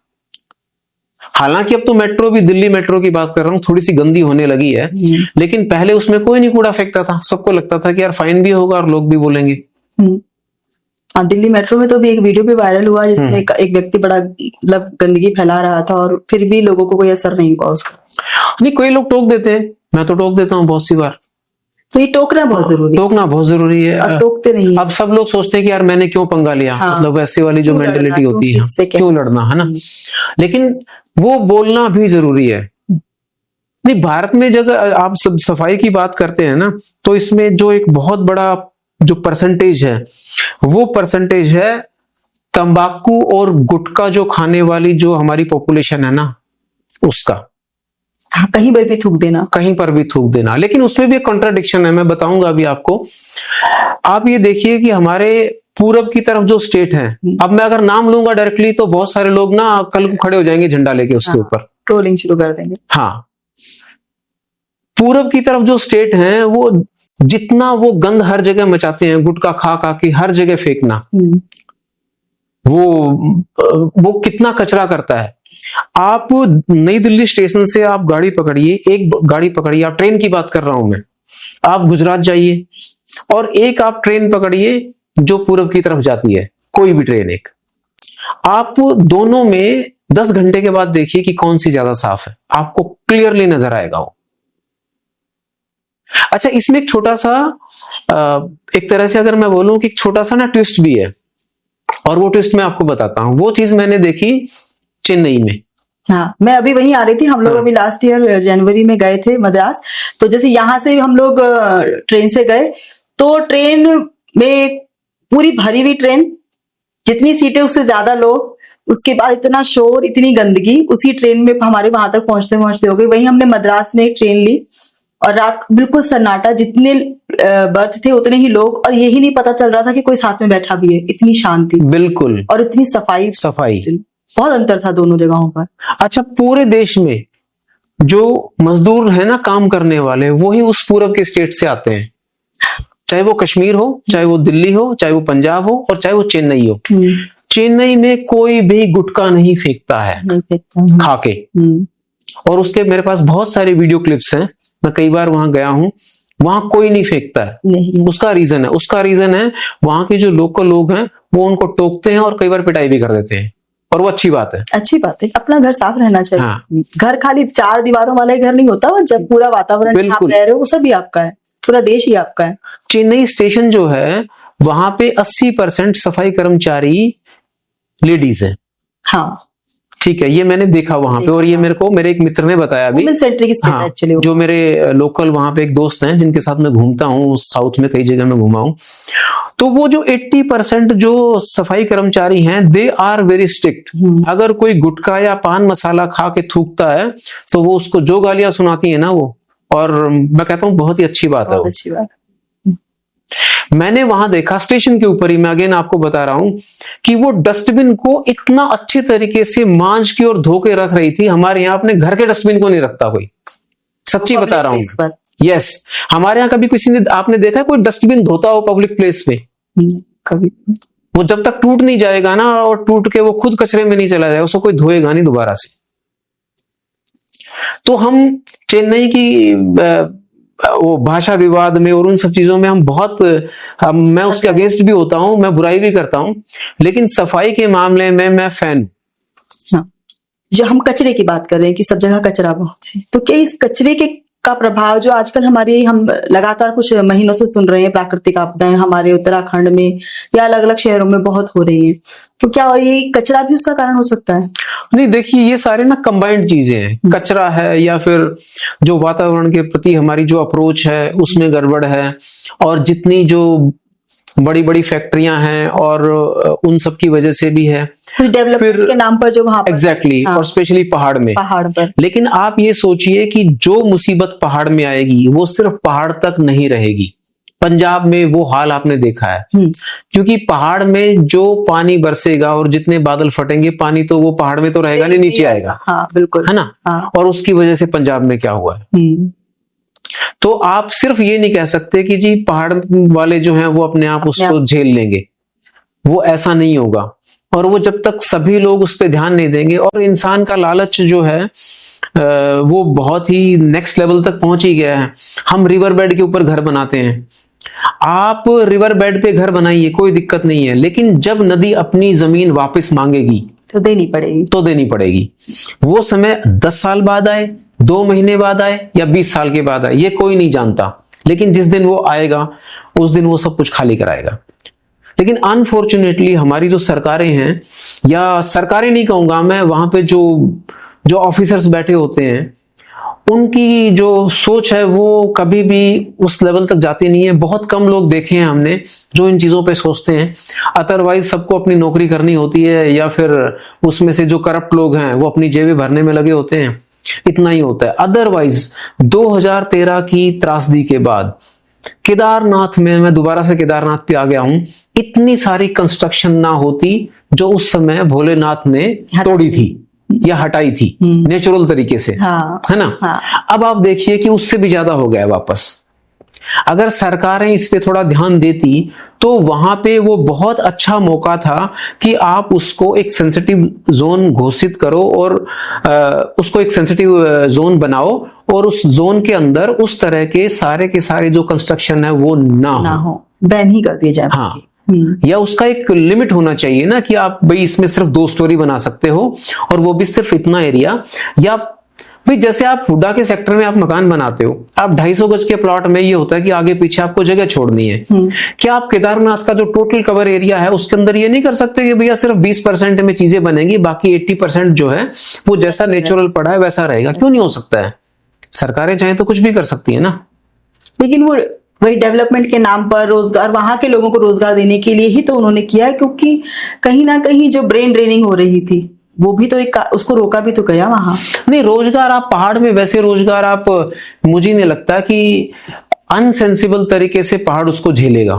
हालांकि अब तो मेट्रो भी, दिल्ली मेट्रो की बात कर रहा हूँ, थोड़ी सी गंदी होने लगी है, लेकिन पहले उसमें कोई नहीं कूड़ा फेंकता था। सबको लगता था कि यार फाइन भी होगा और लोग भी बोलेंगे। हाँ, दिल्ली मेट्रो में तो भी एक वीडियो भी वायरल हुआ जिसमें एक व्यक्ति बड़ा मतलब गंदगी फैला रहा था और फिर भी लोगों को कोई असर नहीं हुआ उसका। नहीं, कोई लोग टोक देते हैं, मैं तो टोक देता हूँ बहुत सी बार। तो ये टोकना बहुत जरूरी है। टोकना बहुत जरूरी है। और टोकते नहीं। अब सब लोग सोचते हैं कि यार मैंने क्यों पंगा लिया, हाँ, मतलब वैसे वाली जो मेंटेलिटी होती है, क्यों लड़ना, है ना। लेकिन वो बोलना भी जरूरी है। नहीं, भारत में जब आप सब सफाई की बात करते हैं ना, तो इसमें जो एक बहुत बड़ा जो परसेंटेज है, वो परसेंटेज है तंबाकू और गुटखा जो खाने वाली जो हमारी पॉपुलेशन है ना, उसका। हाँ, कहीं पर भी थूक देना, कहीं पर भी थूक देना। लेकिन उसमें भी एक कॉन्ट्राडिक्शन है, मैं बताऊंगा अभी आपको। आप ये देखिए कि हमारे पूरब की तरफ जो स्टेट है, अब मैं अगर नाम लूंगा डायरेक्टली तो बहुत सारे लोग ना कल को खड़े हो जाएंगे झंडा लेके उसके ऊपर, ट्रोलिंग शुरू कर देंगे। हाँ, पूरब की तरफ जो स्टेट है वो जितना वो गंद हर जगह मचाते हैं, गुटखा खा खा के हर जगह फेंकना, वो कितना कचरा करता है। आप नई दिल्ली स्टेशन से आप गाड़ी पकड़िए, एक गाड़ी पकड़िए, आप ट्रेन की बात कर रहा हूं मैं, आप गुजरात जाइए, और एक आप ट्रेन पकड़िए जो पूरब की तरफ जाती है, कोई भी ट्रेन एक, आप दोनों में 10 घंटे के बाद देखिए कि कौन सी ज्यादा साफ है, आपको क्लियरली नजर आएगा वो। अच्छा, इसमें एक छोटा सा एक तरह से अगर मैं बोलूं कि एक छोटा सा ना ट्विस्ट भी है, और वो ट्विस्ट मैं आपको बताता हूं। वो चीज मैंने देखी चेन्नई में। हाँ, मैं अभी वहीं आ रही थी। हम लोग अभी लास्ट ईयर जनवरी में गए थे मद्रास। तो जैसे यहाँ से हम लोग ट्रेन से गए, तो ट्रेन में पूरी भरी हुई ट्रेन, जितनी सीटें उससे ज्यादा लोग, उसके बाद इतना शोर, इतनी गंदगी, उसी ट्रेन में हमारे वहां तक पहुंचते पहुंचते हो गई। वहीं हमने मद्रास में एक ट्रेन ली और रात बिल्कुल सन्नाटा, जितने बर्थ थे उतने ही लोग, और यही नहीं पता चल रहा था कि कोई साथ में बैठा भी है। इतनी शांति, बिल्कुल, और इतनी सफाई, बहुत अंतर था दोनों जगहों पर। अच्छा, पूरे देश में जो मजदूर है ना काम करने वाले, वही उस पूरब के स्टेट से आते हैं, चाहे वो कश्मीर हो, चाहे वो दिल्ली हो, चाहे वो पंजाब हो, और चाहे वो चेन्नई हो। चेन्नई में कोई भी गुटखा नहीं फेंकता है खा के। और उसके मेरे पास बहुत सारे वीडियो क्लिप्स हैं, मैं कई बार वहां गया हूं, वहां कोई नहीं फेंकता है। उसका रीजन है वहां के जो लोकल लोग हैं वो उनको टोकते हैं और कई बार पिटाई भी कर देते हैं, और वो अच्छी बात है। अच्छी बात है, अपना घर साफ रहना चाहिए। हाँ। घर खाली 4 दीवारों वाला घर नहीं होता, वो जब पूरा वातावरण आप रह रहे हो, वो सभी आपका है, पूरा देश ही आपका है। चेन्नई स्टेशन जो है वहां पे 80% सफाई कर्मचारी लेडीज है। हाँ, ठीक है, ये मैंने देखा वहां पे, और ये मेरे को मेरे एक मित्र ने बताया भी। हाँ, जो मेरे लोकल वहां पे एक दोस्त हैं जिनके साथ मैं घूमता हूँ, साउथ में कई जगह मैं घूमा हूँ, तो वो जो 80% जो सफाई कर्मचारी हैं, दे आर वेरी स्ट्रिक्ट। अगर कोई गुटखा या पान मसाला खा के थूकता है तो वो उसको जो गालियां सुनाती है ना वो, और मैं कहता हूँ बहुत ही अच्छी बात है। अच्छी बात। मैंने वहां देखा स्टेशन के ऊपर ही, मैं अगेन आपको बता रहा हूं कि वो डस्टबिन को इतना अच्छे तरीके से मांज के और धो के रख रही थी। हमारे यहाँ अपने घर के डस्टबिन को नहीं रखता कोई, सच्ची बता रहा हूं। यस, हमारे यहाँ कभी किसी ने, आपने देखा है कोई डस्टबिन धोता हो पब्लिक प्लेस पे? कभी। वो जब तक टूट नहीं जाएगा ना, और टूट के वो खुद कचरे में नहीं चला जाएगा, उसको कोई धोएगा नहीं दोबारा से। तो हम चेन्नई की वो भाषा विवाद में और उन सब चीजों में हम बहुत, मैं उसके अगेंस्ट भी होता हूं, मैं बुराई भी करता हूं, लेकिन सफाई के मामले में मैं फैन। हाँ, जो हम कचरे की बात कर रहे हैं कि सब जगह कचरा बहुत है, तो क्या इस कचरे के का प्रभाव जो आजकल हम लगातार कुछ महीनों से सुन रहे हैं, प्राकृतिक आपदाएं हमारे उत्तराखंड में या अलग अलग शहरों में बहुत हो रही हैं, तो क्या ये कचरा भी उसका कारण हो सकता है? नहीं, देखिए ये सारे ना कंबाइंड चीजें हैं। कचरा है, या फिर जो वातावरण के प्रति हमारी जो अप्रोच है उसमें गड़बड़ है, और जितनी जो बड़ी बड़ी फैक्ट्रियां हैं और उन सब की वजह से भी है। कुछ डेवलपमेंट के नाम पर जो वहां पर एग्जैक्टली और स्पेशली पहाड़ में। पहाड़ पर लेकिन आप ये सोचिए कि जो मुसीबत पहाड़ में आएगी वो सिर्फ पहाड़ तक नहीं रहेगी। पंजाब में वो हाल आपने देखा है, क्योंकि पहाड़ में जो पानी बरसेगा और जितने बादल फटेंगे, पानी तो वो पहाड़ में तो रहेगा नहीं, नीचे आएगा। हाँ बिल्कुल, है ना। हाँ। और उसकी वजह से पंजाब में क्या हुआ है। तो आप सिर्फ ये नहीं कह सकते कि जी पहाड़ वाले जो हैं वो अपने आप उसको झेल लेंगे, वो ऐसा नहीं होगा। और वो जब तक सभी लोग उस पर ध्यान नहीं देंगे, और इंसान का लालच जो है वो बहुत ही नेक्स्ट लेवल तक पहुंच ही गया है। हम रिवर बेड के ऊपर घर बनाते हैं, आप रिवर बेड पे घर बनाइए, कोई दिक्कत नहीं है, लेकिन जब नदी अपनी जमीन वापस मांगेगी तो देनी पड़ेगी। वो समय 10 साल बाद आए, 2 महीने बाद आए या 20 साल के बाद आए, ये कोई नहीं जानता, लेकिन जिस दिन वो आएगा उस दिन वो सब कुछ खाली कराएगा। लेकिन अनफॉर्चुनेटली हमारी जो सरकारें हैं, या सरकारें नहीं कहूंगा मैं, वहां पे जो ऑफिसर्स बैठे होते हैं, उनकी जो सोच है वो कभी भी उस लेवल तक जाती नहीं है। बहुत कम लोग देखे हैं हमने जो इन चीजों पे सोचते हैं। अदरवाइज सबको अपनी नौकरी करनी होती है, या फिर उसमें से जो करप्ट लोग हैं वो अपनी जेबें भरने में लगे होते हैं, इतना ही होता है। अदरवाइज 2013 की त्रासदी के बाद केदारनाथ में, मैं दोबारा से केदारनाथ पे आ गया हूं, इतनी सारी कंस्ट्रक्शन ना होती जो उस समय भोलेनाथ ने तोड़ी थी या हटाई थी नेचुरल तरीके से। हाँ, है ना। हाँ। अब आप देखिए कि उससे भी ज्यादा हो गया है वापस। अगर सरकारें इस पे थोड़ा ध्यान देती तो वहां पे वो बहुत अच्छा मौका था कि आप उसको एक सेंसिटिव जोन घोषित करो, और उसको एक सेंसिटिव जोन बनाओ, और उस जोन के अंदर उस तरह के सारे जो कंस्ट्रक्शन है वो ना हो, बैन ही कर दिए जाए। हाँ। या उसका एक लिमिट होना चाहिए ना, कि आप भाई इसमें सिर्फ 2 स्टोरी बना सकते हो, और वो भी सिर्फ इतना एरिया। या भाई जैसे आप हुडा के सेक्टर में आप मकान बनाते हो, आप 250 गज के प्लॉट में ये होता है कि आगे पीछे आपको जगह छोड़नी है। क्या आप केदारनाथ का जो टोटल कवर एरिया है उसके अंदर ये नहीं कर सकते कि भैया सिर्फ 20% में चीजें बनेंगी, बाकी 80% जो है वो जैसा नेचुरल पड़ा है वैसा रहेगा? क्यों नहीं हो सकता है? सरकारें चाहें तो कुछ भी कर सकती है ना। लेकिन वो वही डेवलपमेंट के नाम पर रोजगार, वहां के लोगों को रोजगार देने के लिए ही तो उन्होंने किया है, क्योंकि कहीं ना कहीं जो ब्रेन ड्रेनिंग हो रही थी वो भी तो उसको रोका भी तो गया वहां। नहीं, रोजगार आप पहाड़ में, वैसे रोजगार आप, मुझे नहीं लगता कि अनसेंसिबल तरीके से पहाड़ उसको झेलेगा।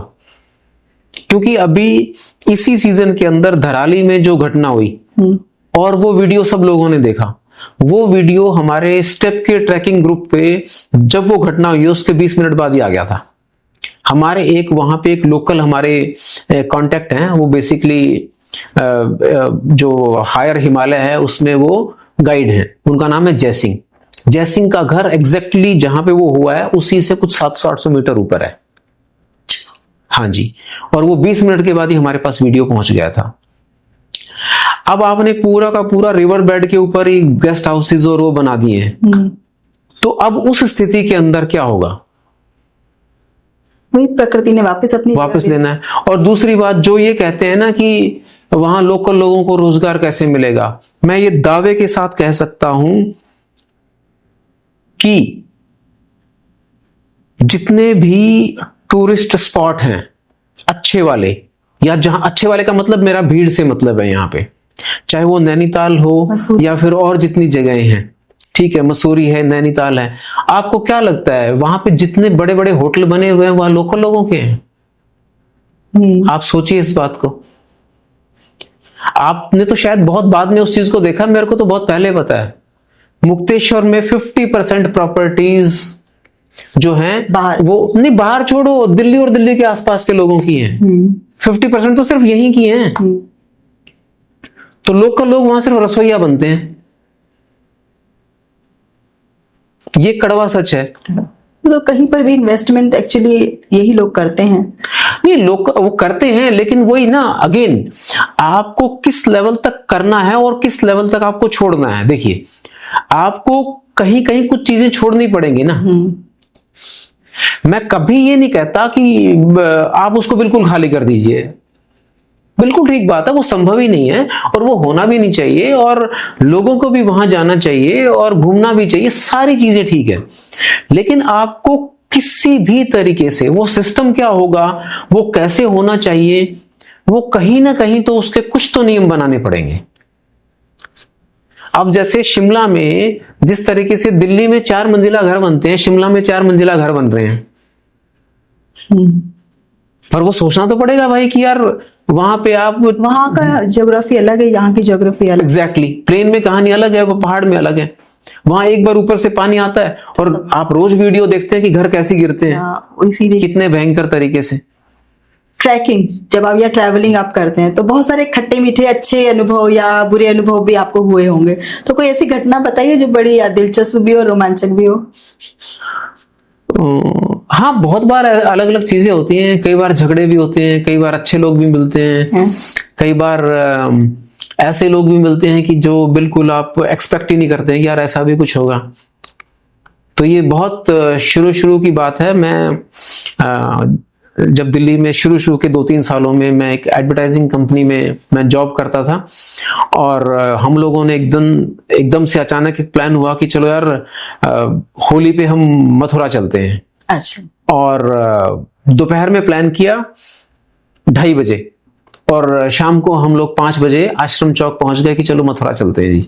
क्योंकि अभी इसी सीजन के अंदर धराली में जो घटना हुई, और वो वीडियो सब लोगों ने देखा, वो वीडियो हमारे स्टेप के ट्रैकिंग ग्रुप पे जब वो घटना हुई उसके 20 मिनट बाद ही आ गया था। हमारे एक वहां पे एक लोकल हमारे कांटेक्ट हैं, वो बेसिकली जो हायर हिमालय है उसमें वो गाइड हैं, उनका नाम है जयसिंह। जयसिंह का घर एग्जैक्टली जहां पे वो हुआ है उसी से कुछ 700-800 मीटर ऊपर है। हाँ जी। और वो 20 मिनट के बाद ही हमारे पास वीडियो पहुंच गया था। अब आपने पूरा का पूरा रिवर बेड के ऊपर ही गेस्ट हाउसेज और वो बना दिए हैं, तो अब उस स्थिति के अंदर क्या होगा? वही प्रकृति ने वापस लेना है। और दूसरी बात, जो ये कहते हैं ना कि वहां लोकल लोगों को रोजगार कैसे मिलेगा, मैं ये दावे के साथ कह सकता हूं कि जितने भी टूरिस्ट स्पॉट हैं अच्छे वाले, या जहां अच्छे वाले का मतलब मेरा भीड़ से मतलब है, यहां पे चाहे वो नैनीताल हो या फिर और जितनी जगहें हैं, ठीक है, मसूरी है, नैनीताल है, आपको क्या लगता है वहां पे जितने बड़े बड़े होटल बने हुए हैं वहां लोकल लोगों के हैं? आप सोचिए इस बात को। आपने तो शायद बहुत बाद में उस चीज को देखा, मेरे को तो बहुत पहले पता है। मुक्तेश्वर में 50% प्रॉपर्टीज जो हैं वो नहीं, बाहर छोड़ो, दिल्ली और दिल्ली के आसपास के लोगों की हैं। 50% तो सिर्फ यहीं की हैं। तो लोकल लोग वहां सिर्फ रसोइया बनते हैं। ये कड़वा सच है। तो कहीं पर भी इन्वेस्टमेंट एक्चुअली यही लोग करते हैं। नहीं, लोग वो करते हैं, लेकिन वही ना, अगेन आपको किस लेवल तक करना है और किस लेवल तक आपको छोड़ना है। देखिए, आपको कहीं कहीं कुछ चीजें छोड़नी पड़ेंगी ना। मैं कभी ये नहीं कहता कि आप उसको बिल्कुल खाली कर दीजिए, बिल्कुल ठीक बात है, वो संभव ही नहीं है और वो होना भी नहीं चाहिए, और लोगों को भी वहां जाना चाहिए और घूमना भी चाहिए, सारी चीजें ठीक है, लेकिन आपको किसी भी तरीके से वो सिस्टम क्या होगा, वो कैसे होना चाहिए, वो कहीं ना कहीं तो उसके कुछ तो नियम बनाने पड़ेंगे। अब जैसे शिमला में जिस तरीके से दिल्ली में 4 मंजिला घर बनते हैं, शिमला में 4 मंजिला घर बन रहे हैं। पर वो सोचना तो पड़ेगा भाई कि यार वहां पे आप, वहां का ज्योग्राफी अलग है, यहाँ की ज्योग्राफी अलग। एग्जैक्टली प्लेन में कहानी अलग है, वो पहाड़ में अलग है। वहां एक बार ऊपर से पानी आता है और आप रोज वीडियो देखते हैं कि घर कैसे गिरते हैं, इसीलिए कितने भयंकर तरीके से। ट्रैकिंग, जब आप या ट्रैवलिंग आप करते हैं तो बहुत सारे खट्टे मीठे अच्छे अनुभव या बुरे अनुभव भी आपको हुए होंगे, तो कोई ऐसी घटना बताइए जो बड़ी दिलचस्प भी हो, रोमांचक भी हो। हाँ, बहुत बार अलग अलग चीजें होती हैं, कई बार झगड़े भी होते हैं, कई बार अच्छे लोग भी मिलते हैं, कई बार ऐसे लोग भी मिलते हैं कि जो बिल्कुल आप एक्सपेक्ट ही नहीं करते हैं कि यार ऐसा भी कुछ होगा। तो ये बहुत शुरू की बात है। मैं जब दिल्ली में शुरू के 2-3 सालों में मैं एक एडवर्टाइजिंग कंपनी में मैं जॉब करता था, और हम लोगों ने एकदम से अचानक एक प्लान हुआ कि चलो यार होली पे हम मथुरा चलते हैं। अच्छा। और दोपहर में प्लान किया 2:30 बजे, और शाम को हम लोग 5 बजे आश्रम चौक पहुंच गए कि चलो मथुरा चलते हैं जी।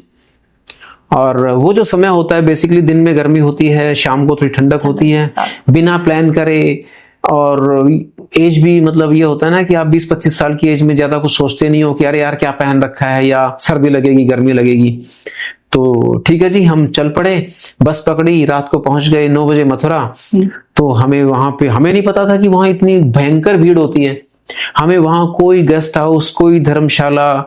और वो जो समय होता है बेसिकली, दिन में गर्मी होती है, शाम को थोड़ी ठंडक होती है, बिना प्लान करे। और एज भी मतलब ये होता है ना कि आप 20-25 साल की एज में ज्यादा कुछ सोचते नहीं हो कि अरे यार क्या पहन रखा है, या सर्दी लगेगी, गर्मी लगेगी। तो ठीक है जी, हम चल पड़े, बस पकड़ी, रात को पहुंच गए 9 बजे मथुरा। तो हमें वहां पे, हमें नहीं पता था कि वहां इतनी भयंकर भीड़ होती है। हमें वहां कोई गेस्ट हाउस, कोई धर्मशाला,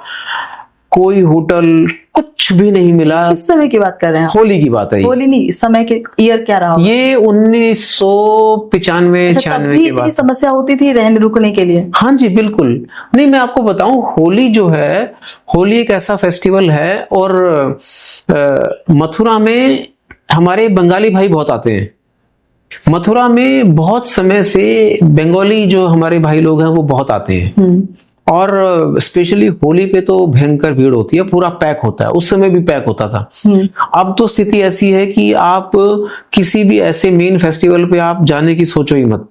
कोई होटल, कुछ भी नहीं मिला। किस समय की बात कर रहे हैं? होली की बात है। होली नहीं, इस समय के ईयर क्या रहा? ये 1995-96 तब भी की इतनी बात। समस्या होती थी रहने रुकने के लिए? हाँ जी, बिल्कुल। नहीं, मैं आपको बताऊं, होली जो है, होली एक ऐसा फेस्टिवल है, और मथुरा में हमारे बंगाली भाई बहुत आते हैं। मथुरा में बहुत समय से बंगाली जो हमारे भाई लोग हैं वो बहुत आते हैं, और स्पेशली होली पे तो भयंकर भीड़ होती है, पूरा पैक होता है। उस समय भी पैक होता था। अब तो स्थिति ऐसी है कि आप किसी भी ऐसे मेन फेस्टिवल पे आप जाने की सोचो ही मत।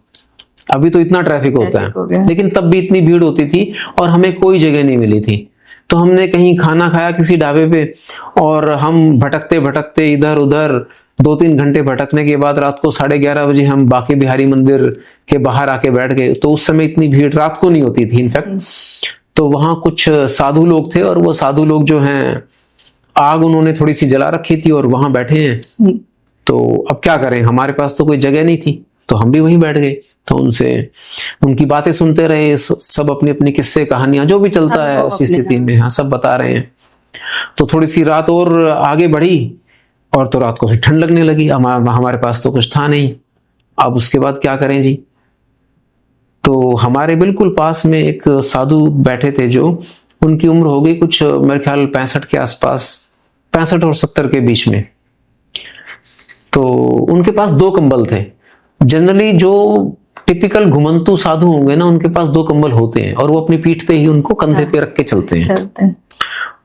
अभी तो इतना ट्रैफिक होता है, लेकिन तब भी इतनी भीड़ होती थी और हमें कोई जगह नहीं मिली थी। तो हमने कहीं खाना खाया किसी ढाबे पे, और हम भटकते भटकते इधर उधर 2-3 घंटे भटकने के बाद रात को 11:30 बजे हम बांके बिहारी मंदिर के बाहर आके बैठ गए। तो उस समय इतनी भीड़ रात को नहीं होती थी इनफैक्ट। तो वहां कुछ साधु लोग थे, और वो साधु लोग जो हैं, आग उन्होंने थोड़ी सी जला रखी थी और वहां बैठे हैं। तो अब क्या करें, हमारे पास तो कोई जगह नहीं थी, तो हम भी वहीं बैठ गए। तो उनकी बातें सुनते रहे, सब अपनी अपनी किस्से कहानियां जो भी चलता है ऐसी स्थिति में, हाँ, सब बता रहे हैं। तो थोड़ी सी रात और आगे बढ़ी, और तो रात को फिर ठंड लगने लगी। हमारे पास तो कुछ था नहीं। अब उसके बाद क्या करें जी? तो हमारे बिल्कुल पास में एक साधु बैठे थे, जो उनकी उम्र हो गई कुछ मेरे ख्याल 65 के आसपास, 65 और 70 के बीच में। तो उनके पास 2 कंबल थे। जनरली जो टिपिकल घुमंतु साधु होंगे ना, उनके पास 2 कंबल होते हैं, और वो अपनी पीठ पे ही उनको कंधे पे रख के चलते हैं।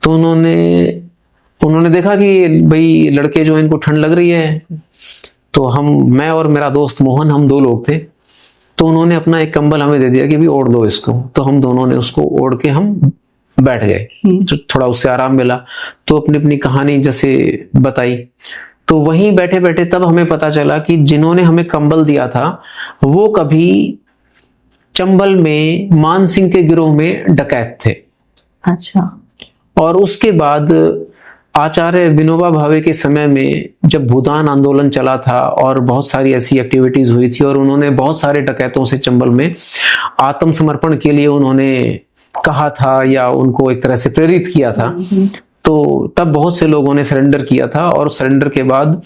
तो उन्होंने देखा कि भाई लड़के जो इनको ठंड लग रही है। तो मैं और मेरा दोस्त मोहन, हम 2 लोग थे। तो उन्होंने अपना एक कंबल हमें दे दिया कि भी ओढ़ लो इसको। तो हम दोनों ने उसको ओढ़ के हम बैठ गए, तो थोड़ा उससे आराम मिला। तो अपनी अपनी कहानी जैसे बताई। तो वहीं बैठे बैठे तब हमें पता चला कि जिन्होंने हमें कंबल दिया था वो कभी चंबल में मान सिंह के गिरोह में डकैत थे। अच्छा। और उसके बाद आचार्य विनोबा भावे के समय में जब भूदान आंदोलन चला था, और बहुत सारी ऐसी एक्टिविटीज हुई थी, और उन्होंने बहुत सारे डकैतों से चंबल में आत्मसमर्पण के लिए उन्होंने कहा था, या उनको एक तरह से प्रेरित किया था। तो तब बहुत से लोगों ने सरेंडर किया था, और सरेंडर के बाद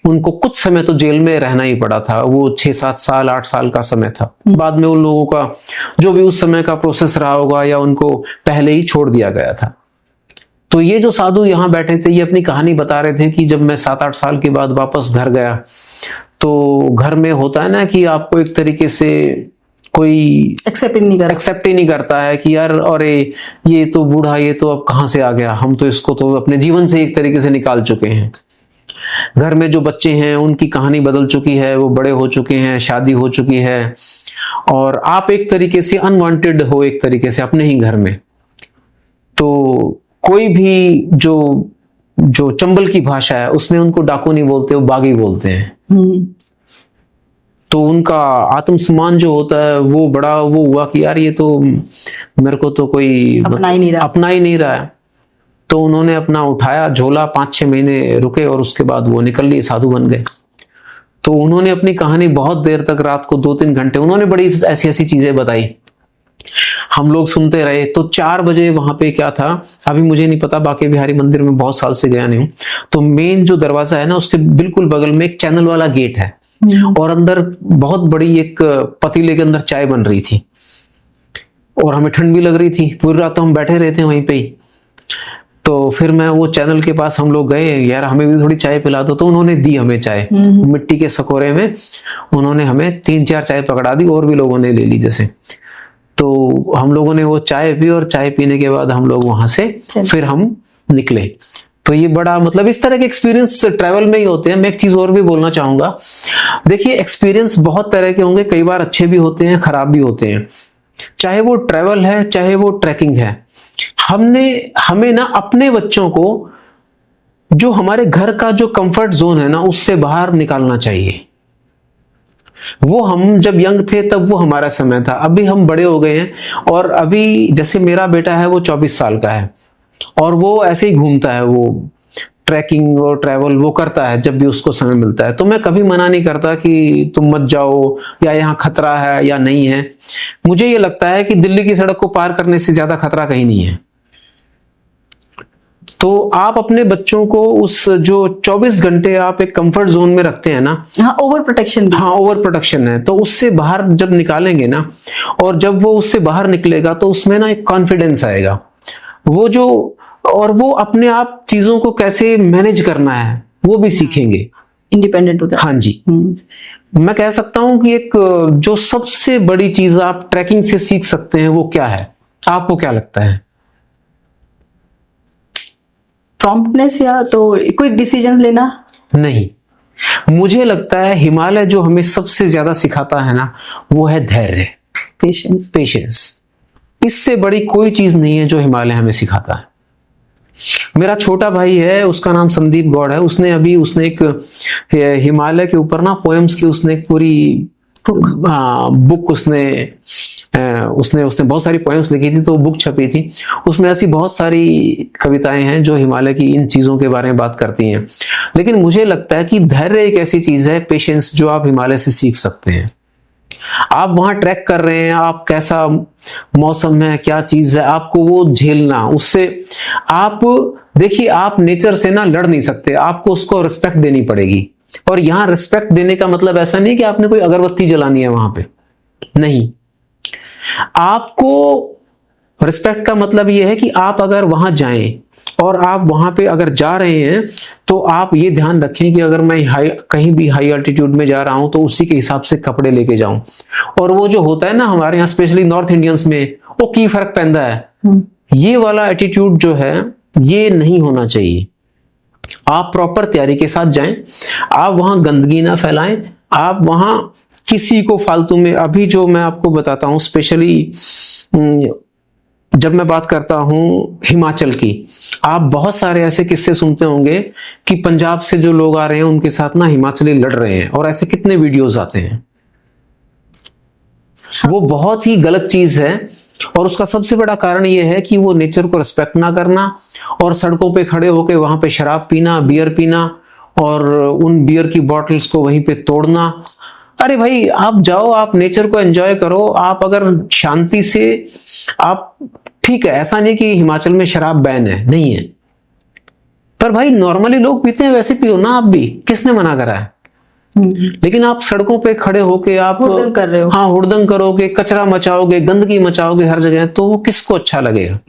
उनको कुछ समय तो जेल में रहना ही पड़ा था। वो 6-7 साल 8 साल का समय था। बाद में उन लोगों का जो भी उस समय का प्रोसेस रहा होगा, या उनको पहले ही छोड़ दिया गया था। तो ये जो साधु यहाँ बैठे थे, ये अपनी कहानी बता रहे थे कि जब मैं 7-8 साल के बाद वापस घर गया, तो घर में होता है ना कि आपको एक तरीके से कोई एक्सेप्ट ही नहीं करता है कि यार अरे ये तो बूढ़ा, ये तो अब कहां से आ गया, हम तो इसको तो अपने जीवन से एक तरीके से निकाल चुके हैं। घर में जो बच्चे हैं उनकी कहानी बदल चुकी है, वो बड़े हो चुके हैं, शादी हो चुकी है, और आप एक तरीके से अनवांटेड हो एक तरीके से अपने ही घर में। तो कोई भी जो चंबल की भाषा है उसमें उनको डाकू नहीं बोलते, वो बागी बोलते हैं। तो उनका आत्मसम्मान जो होता है वो बड़ा वो हुआ कि यार ये तो मेरे को तो कोई अपना ही नहीं रहा है। तो उन्होंने अपना उठाया झोला, 5-6 महीने रुके और उसके बाद वो निकल लिए, साधु बन गए। तो उन्होंने अपनी कहानी बहुत देर तक, रात को 2-3 घंटे उन्होंने बड़ी ऐसी ऐसी चीजें बताई, हम लोग सुनते रहे। तो 4 बजे वहां पे क्या था, अभी मुझे नहीं पता, बांके बिहारी मंदिर में बहुत साल से गया नहीं हूं। तो मेन जो दरवाजा है ना उसके बिल्कुल बगल में एक चैनल वाला गेट है, और अंदर बहुत बड़ी एक पतीले के अंदर चाय बन रही थी, और हमें ठंड भी लग रही थी। पूरी रात तो हम बैठे रहते हैं वहीं पे ही। तो फिर मैं वो चैनल के पास हम लोग गए, यार हमें भी थोड़ी चाय पिला दो। तो उन्होंने दी हमें चाय, मिट्टी के सकोरे में उन्होंने हमें 3-4 चाय पकड़ा दी, और भी लोगों ने ले ली जैसे। तो हम लोगों ने वो चाय पी, और चाय पीने के बाद हम लोग वहां से फिर हम निकले। तो ये बड़ा मतलब इस तरह के एक्सपीरियंस ट्रैवल में ही होते हैं। मैं एक चीज और भी बोलना चाहूंगा, देखिए एक्सपीरियंस बहुत तरह के होंगे, कई बार अच्छे भी होते हैं, खराब भी होते हैं, चाहे वो ट्रैवल है चाहे वो ट्रैकिंग है। हमें ना अपने बच्चों को जो हमारे घर का जो कंफर्ट जोन है ना उससे बाहर निकालना चाहिए। वो हम जब यंग थे तब वो हमारा समय था, अभी हम बड़े हो गए हैं, और अभी जैसे मेरा बेटा है वो 24 साल का है, और वो ऐसे ही घूमता है, वो ट्रैकिंग और ट्रैवल वो करता है जब भी उसको समय मिलता है। तो मैं कभी मना नहीं करता कि तुम मत जाओ, या यहाँ खतरा है या नहीं है। मुझे ये लगता है कि दिल्ली की सड़क को पार करने से ज्यादा खतरा कहीं नहीं है। तो आप अपने बच्चों को उस जो 24 घंटे आप एक कंफर्ट जोन में रखते हैं ना, हाँ ओवर प्रोटेक्शन है, तो उससे बाहर जब निकालेंगे ना, और जब वो उससे बाहर निकलेगा तो उसमें ना एक कॉन्फिडेंस आएगा, और वो अपने आप चीजों को कैसे मैनेज करना है वो भी सीखेंगे, इंडिपेंडेंट होता है। हाँ जी। मैं कह सकता हूं कि एक जो सबसे बड़ी चीज आप ट्रैकिंग से सीख सकते हैं वो क्या है, आपको क्या लगता है? प्रॉम्प्टनेस, या तो क्विक डिसीजन लेना? नहीं, मुझे लगता है हिमालय जो हमें सबसे ज्यादा सिखाता है ना वो है धैर्य, पेशेंस। इससे बड़ी कोई चीज नहीं है जो हिमालय हमें सिखाता है। मेरा छोटा भाई है, उसका नाम संदीप गौड़ है, उसने एक हिमालय के ऊपर ना पोएम्स की उसने एक पूरी बुक उसने बहुत सारी पोएम्स लिखी थी, तो बुक छपी थी। उसमें ऐसी बहुत सारी कविताएं हैं जो हिमालय की इन चीजों के बारे में बात करती हैं। लेकिन मुझे लगता है कि धैर्य एक ऐसी चीज है, पेशेंस, जो आप हिमालय से सीख सकते हैं। आप वहां ट्रैक कर रहे हैं, आप कैसा मौसम है, क्या चीज है, आपको वो झेलना, उससे आप देखिए, आप नेचर से ना लड़ नहीं सकते, आपको उसको रिस्पेक्ट देनी पड़ेगी। और यहां रिस्पेक्ट देने का मतलब ऐसा नहीं कि आपने कोई अगरबत्ती जलानी है वहां पे, नहीं। आपको रिस्पेक्ट का मतलब यह है कि आप अगर वहां जाएं और आप वहां पे अगर जा रहे हैं तो आप ये ध्यान रखें कि अगर मैं कहीं भी हाई एल्टीट्यूड में जा रहा हूं तो उसी के हिसाब से कपड़े लेके जाऊं। और वो जो होता है ना हमारे यहाँ स्पेशली नॉर्थ इंडियंस में, वो की फर्क पैंदा है, ये वाला एटीट्यूड जो है ये नहीं होना चाहिए। आप प्रॉपर तैयारी के साथ जाएं, आप वहां गंदगी ना फैलाएं, आप वहां किसी को फालतू में, अभी जो मैं आपको बताता हूं स्पेशली जब मैं बात करता हूं हिमाचल की, आप बहुत सारे ऐसे किस्से सुनते होंगे कि पंजाब से जो लोग आ रहे हैं उनके साथ ना हिमाचली लड़ रहे हैं, और ऐसे कितने वीडियोस आते हैं। वो बहुत ही गलत चीज है, और उसका सबसे बड़ा कारण यह है कि वो नेचर को रिस्पेक्ट ना करना, और सड़कों पे खड़े होकर वहां पे शराब पीना, बियर पीना, और उन बियर की बॉटल्स को वहीं पे तोड़ना। अरे भाई, आप जाओ, आप नेचर को एंजॉय करो। आप अगर शांति से, आप ठीक है, ऐसा नहीं कि हिमाचल में शराब बैन है, नहीं है, पर भाई नॉर्मली लोग पीते हैं, वैसे पियो ना आप भी, किसने मना करा है? लेकिन आप सड़कों पे खड़े होके आप हुड़दंग कर रहे हो, हाँ हुड़दंग करोगे, कचरा मचाओगे, गंदगी मचाओगे हर जगह, तो वो किसको अच्छा लगेगा?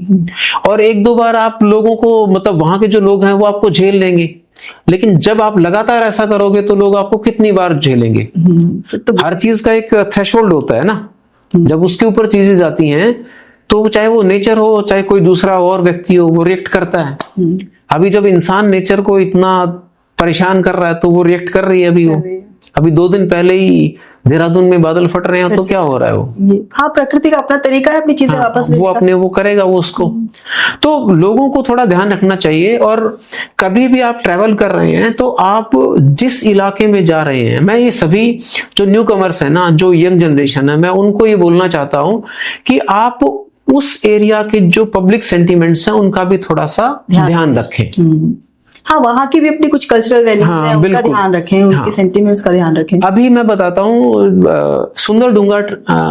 और एक दो बार आप लोगों को, मतलब वहां के जो लोग हैं वो आपको झेल लेंगे, लेकिन जब आप लगातार ऐसा करोगे तो लोग आपको कितनी बार झेलेंगे? तो हर चीज का एक थ्रेशोल्ड होता है ना, जब उसके ऊपर चीजें जाती हैं तो चाहे वो नेचर हो चाहे कोई दूसरा और व्यक्ति हो, वो रिएक्ट करता है। अभी जब इंसान नेचर को इतना परेशान कर रहा है तो वो रिएक्ट कर रही है। अभी 2 दिन पहले ही देहरादून में बादल फट रहे हैं तो क्या हो रहा है वो। हाँ, प्रकृति का अपना तरीका है अपनी चीजें वापस वो अपने वो करेगा वो उसको। तो लोगों को थोड़ा ध्यान रखना चाहिए। और कभी भी आप ट्रैवल कर रहे हैं तो आप जिस इलाके में जा रहे हैं, मैं ये सभी जो न्यू कमर्स है ना, जो यंग जनरेशन है, मैं उनको ये बोलना चाहता हूं कि आप उस एरिया के जो पब्लिक सेंटिमेंट्स हैं उनका भी थोड़ा सा ध्यान रखें। हाँ, वहाँ की भी अपनी कुछ कल्चरल वैल्यूज हैं, उनका ध्यान रखें, उनके सेंटिमेंट्स का ध्यान रखें। अभी मैं बताता हूँ, सुंदर डूंगा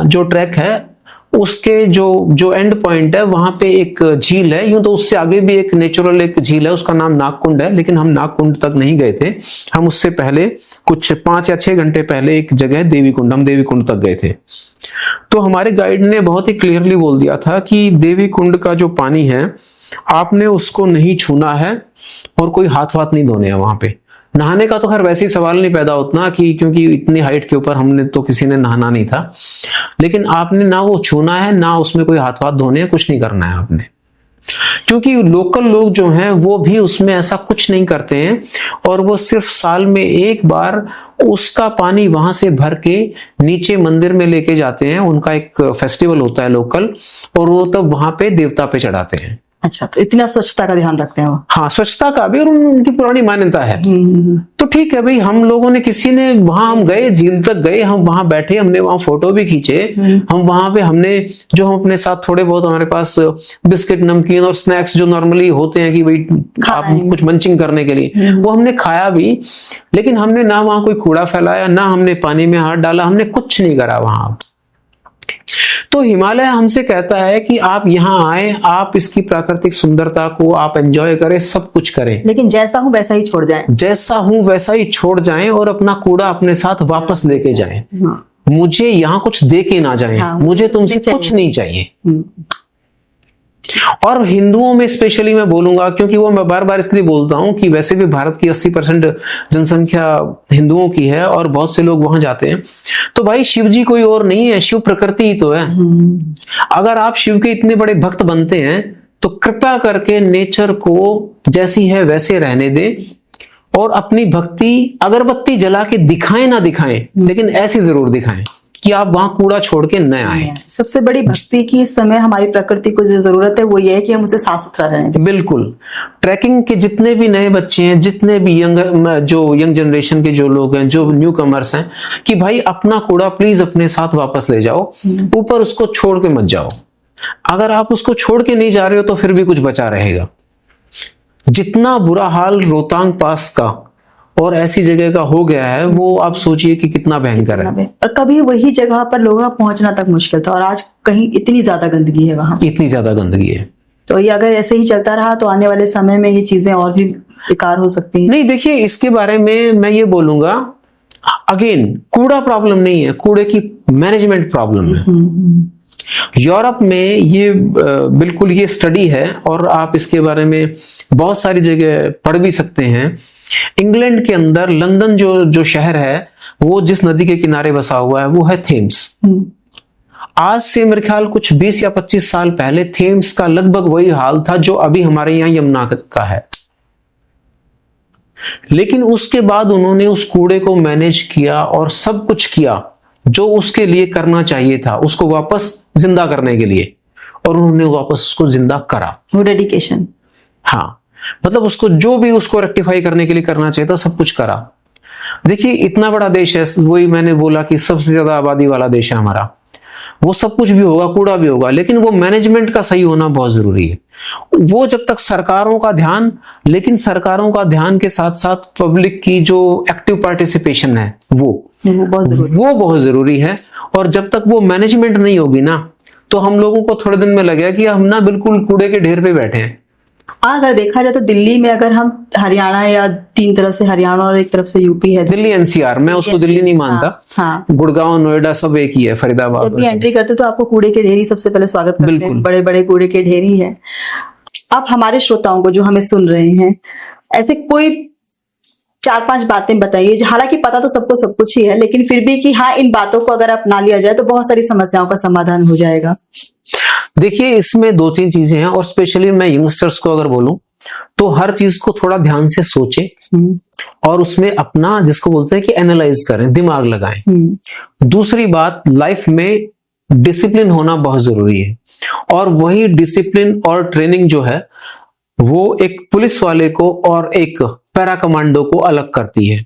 जो ट्रैक है उसके जो एंड पॉइंट है वहां पे एक झील है। यूं तो उससे आगे भी एक नेचुरल एक झील है, उसका नाम नागकुंड है, लेकिन हम नागकुंड तक नहीं गए थे। हम उससे पहले कुछ 5 या 6 घंटे पहले एक जगह देवी कुंड, हम देवी कुंड तक गए थे। तो हमारे गाइड ने बहुत ही क्लियरली बोल दिया था कि देवी कुंड का जो पानी है आपने उसको नहीं छूना है और कोई हाथ वाथ नहीं धोने हैं वहां पे। नहाने का तो खैर वैसे ही सवाल नहीं पैदा उतना कि, क्योंकि इतनी हाइट के ऊपर हमने तो किसी ने नहाना नहीं था। लेकिन आपने ना वो छूना है, ना उसमें कोई हाथ वाथ धोने हैं, कुछ नहीं करना है आपने। क्योंकि लोकल लोग जो हैं वो भी उसमें ऐसा कुछ नहीं करते हैं और वो सिर्फ साल में एक बार उसका पानी वहां से भर के नीचे मंदिर में लेके जाते हैं। उनका एक फेस्टिवल होता है लोकल, और वो तब वहां पे देवता पे चढ़ाते हैं। अच्छा, तो इतना स्वच्छता का ध्यान रखते हैं वो। हाँ, स्वच्छता का भी, और उनकी पुरानी मान्यता है। तो ठीक है भाई, हम लोगों ने किसी ने वहां, हम गए झील तक गए, हम वहां बैठे, हमने वहां फोटो भी खींचे। हम वहां पे हमने जो हम अपने साथ थोड़े बहुत हमारे पास बिस्किट नमकीन और स्नैक्स जो नॉर्मली होते हैं कि भाई आप कुछ मंचिंग करने के लिए, वो हमने खाया भी। लेकिन हमने ना वहां कोई कूड़ा फैलाया, ना हमने पानी में हाथ डाला, हमने कुछ नहीं करा वहां। तो हिमालय हमसे कहता है कि आप यहाँ आए, आप इसकी प्राकृतिक सुंदरता को आप एंजॉय करें, सब कुछ करें, लेकिन जैसा हूं वैसा ही छोड़ जाएं। जैसा हूं वैसा ही छोड़ जाएं और अपना कूड़ा अपने साथ वापस लेके जाएं। मुझे यहाँ कुछ दे के ना जाएं। मुझे तुमसे कुछ नहीं चाहिए। और हिंदुओं में स्पेशली मैं बोलूंगा, क्योंकि वो मैं बार बार इसलिए बोलता हूं कि वैसे भी भारत की 80% जनसंख्या हिंदुओं की है और बहुत से लोग वहां जाते हैं। तो भाई शिव जी कोई और नहीं है, शिव प्रकृति ही तो है। अगर आप शिव के इतने बड़े भक्त बनते हैं तो कृपया करके नेचर को जैसी है वैसे रहने दें और अपनी भक्ति अगरबत्ती जला के दिखाएं ना दिखाएं, लेकिन ऐसी जरूर दिखाएं कि आप वहां कूड़ा छोड़ के न आए। सबसे बड़ी भक्ति की इस समय हमारी प्रकृति को जो जरूरत है वो ये है कि हम उसे साफ सुथरा रहें। बिल्कुल। ट्रैकिंग के जितने भी नए बच्चे हैं, जितने भी यंग जनरेशन के जो लोग हैं, जो न्यू कमर्स हैं, कि भाई अपना कूड़ा प्लीज अपने साथ वापस ले जाओ, ऊपर उसको छोड़ के मत जाओ। अगर आप उसको छोड़ के नहीं जा रहे हो तो फिर भी कुछ बचा रहेगा। जितना बुरा हाल रोहतांग पास का और ऐसी जगह का हो गया है, वो आप सोचिए कि कितना भयंकर है। और कभी वही जगह पर लोगों का पहुंचना तक मुश्किल था और आज कहीं इतनी ज्यादा गंदगी है वहां, इतनी ज्यादा गंदगी है। तो ये अगर ऐसे ही चलता रहा तो आने वाले समय में ये चीजें और भी बेकार हो सकती हैं। नहीं, देखिए इसके बारे में मैं ये बोलूंगा, अगेन कूड़ा प्रॉब्लम नहीं है, कूड़े की मैनेजमेंट प्रॉब्लम है। यूरोप में ये बिल्कुल ये स्टडी है और आप इसके बारे में बहुत सारी जगह पढ़ भी सकते हैं। इंग्लैंड के अंदर लंदन जो शहर है, वो जिस नदी के किनारे बसा हुआ है वो है थेम्स। आज से मेरे ख्याल कुछ 20 या 25 साल पहले थेम्स का लगभग वही हाल था जो अभी हमारे यहाँ यमुना का है। लेकिन उसके बाद उन्होंने उस कूड़े को मैनेज किया और सब कुछ किया जो उसके लिए करना चाहिए था, उसको वापस जिंदा करने के लिए, और उन्होंने वापस उसको जिंदा करा। वो डेडिकेशन, हाँ, मतलब उसको जो भी उसको रेक्टिफाई करने के लिए करना चाहिए था सब कुछ करा। देखिए इतना बड़ा देश है, वही मैंने बोला कि सबसे ज्यादा आबादी वाला देश है हमारा। वो सब कुछ भी होगा, कूड़ा भी होगा, लेकिन वो मैनेजमेंट का सही होना बहुत जरूरी है। वो जब तक सरकारों का ध्यान, लेकिन सरकारों का ध्यान के साथ साथ पब्लिक की जो एक्टिव पार्टिसिपेशन है वो बहुत जरूरी है। और जब तक वो मैनेजमेंट नहीं होगी ना, तो हम लोगों को थोड़े दिन में लगेगा कि हम ना बिल्कुल कूड़े के ढेर पे बैठे हैं। अगर देखा जाए तो दिल्ली में, अगर हम हरियाणा या 3 तरफ से हरियाणा और एक तरफ से यूपी है, दिल्ली एनसीआर, मैं उसको दिल्ली नहीं मानता। हाँ। गुड़गांव, नोएडा सब एक ही है, फरीदाबाद। जब भी एंट्री करते तो आपको कूड़े के ढेरी सबसे पहले स्वागत करते हैं, बड़े बड़े कूड़े के ढेरी है। अब हमारे श्रोताओं को जो हमें सुन रहे हैं, ऐसे कोई 4-5 बातें बताइए, हालांकि पता तो सबको सब कुछ ही है, लेकिन फिर भी कि हाँ इन बातों को अगर अपना लिया जाए तो बहुत सारी समस्याओं का समाधान हो जाएगा। देखिए इसमें 2-3 चीजें हैं, और स्पेशली मैं यंगस्टर्स को अगर बोलूं तो हर चीज को थोड़ा ध्यान से सोचें और उसमें अपना, जिसको बोलते हैं कि एनालाइज करें, दिमाग लगाएं। दूसरी बात, लाइफ में डिसिप्लिन होना बहुत जरूरी है, और वही डिसिप्लिन और ट्रेनिंग जो है वो एक पुलिस वाले को और एक पैरा कमांडो को अलग करती है।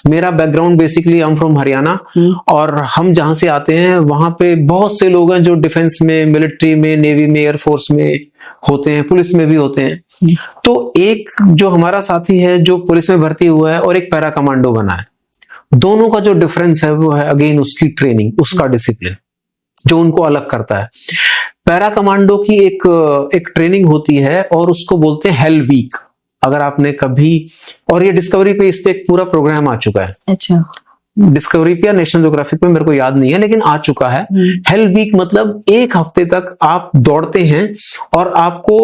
मेरा background basically, I am from Haryana, और हम जहां से आते हैं वहां पे बहुत से लोग हैं जो डिफेंस में, मिलिट्री में, नेवी में, एयरफोर्स में होते हैं, पुलिस में भी होते हैं। तो एक जो हमारा साथी है जो पुलिस में भर्ती हुआ है और एक पैरा कमांडो बना है, दोनों का जो डिफरेंस है वो है अगेन उसकी ट्रेनिंग, उसका डिसिप्लिन जो उनको अलग करता है। पैरा कमांडो की एक ट्रेनिंग होती है और उसको बोलते हैं हेल वीक। अगर आपने कभी, और ये डिस्कवरी पे इस पे एक पूरा प्रोग्राम आ चुका है। अच्छा। डिस्कवरी पे या नेशनल ज्योग्राफिक पे मेरे को याद नहीं है, लेकिन आ चुका है। हेल वीक मतलब 1 हफ्ते तक आप दौड़ते हैं और आपको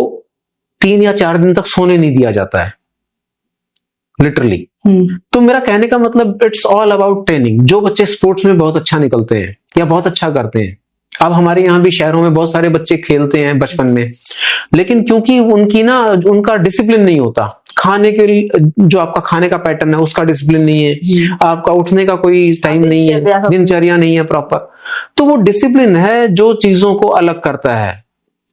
3 या 4 दिन तक सोने नहीं दिया जाता है, लिटरली। तो मेरा कहने का मतलब, इट्स ऑल अबाउट ट्रेनिंग। जो बच्चे स्पोर्ट्स में बहुत अच्छा निकलते हैं या बहुत अच्छा करते हैं, अब हमारे यहाँ भी शहरों में बहुत सारे बच्चे खेलते हैं बचपन में, लेकिन क्योंकि उनका डिसिप्लिन नहीं होता, खाने के जो आपका खाने का पैटर्न है उसका डिसिप्लिन नहीं है, आपका उठने का कोई टाइम नहीं है, दिनचर्या नहीं है प्रॉपर, तो वो डिसिप्लिन है जो चीजों को अलग करता है,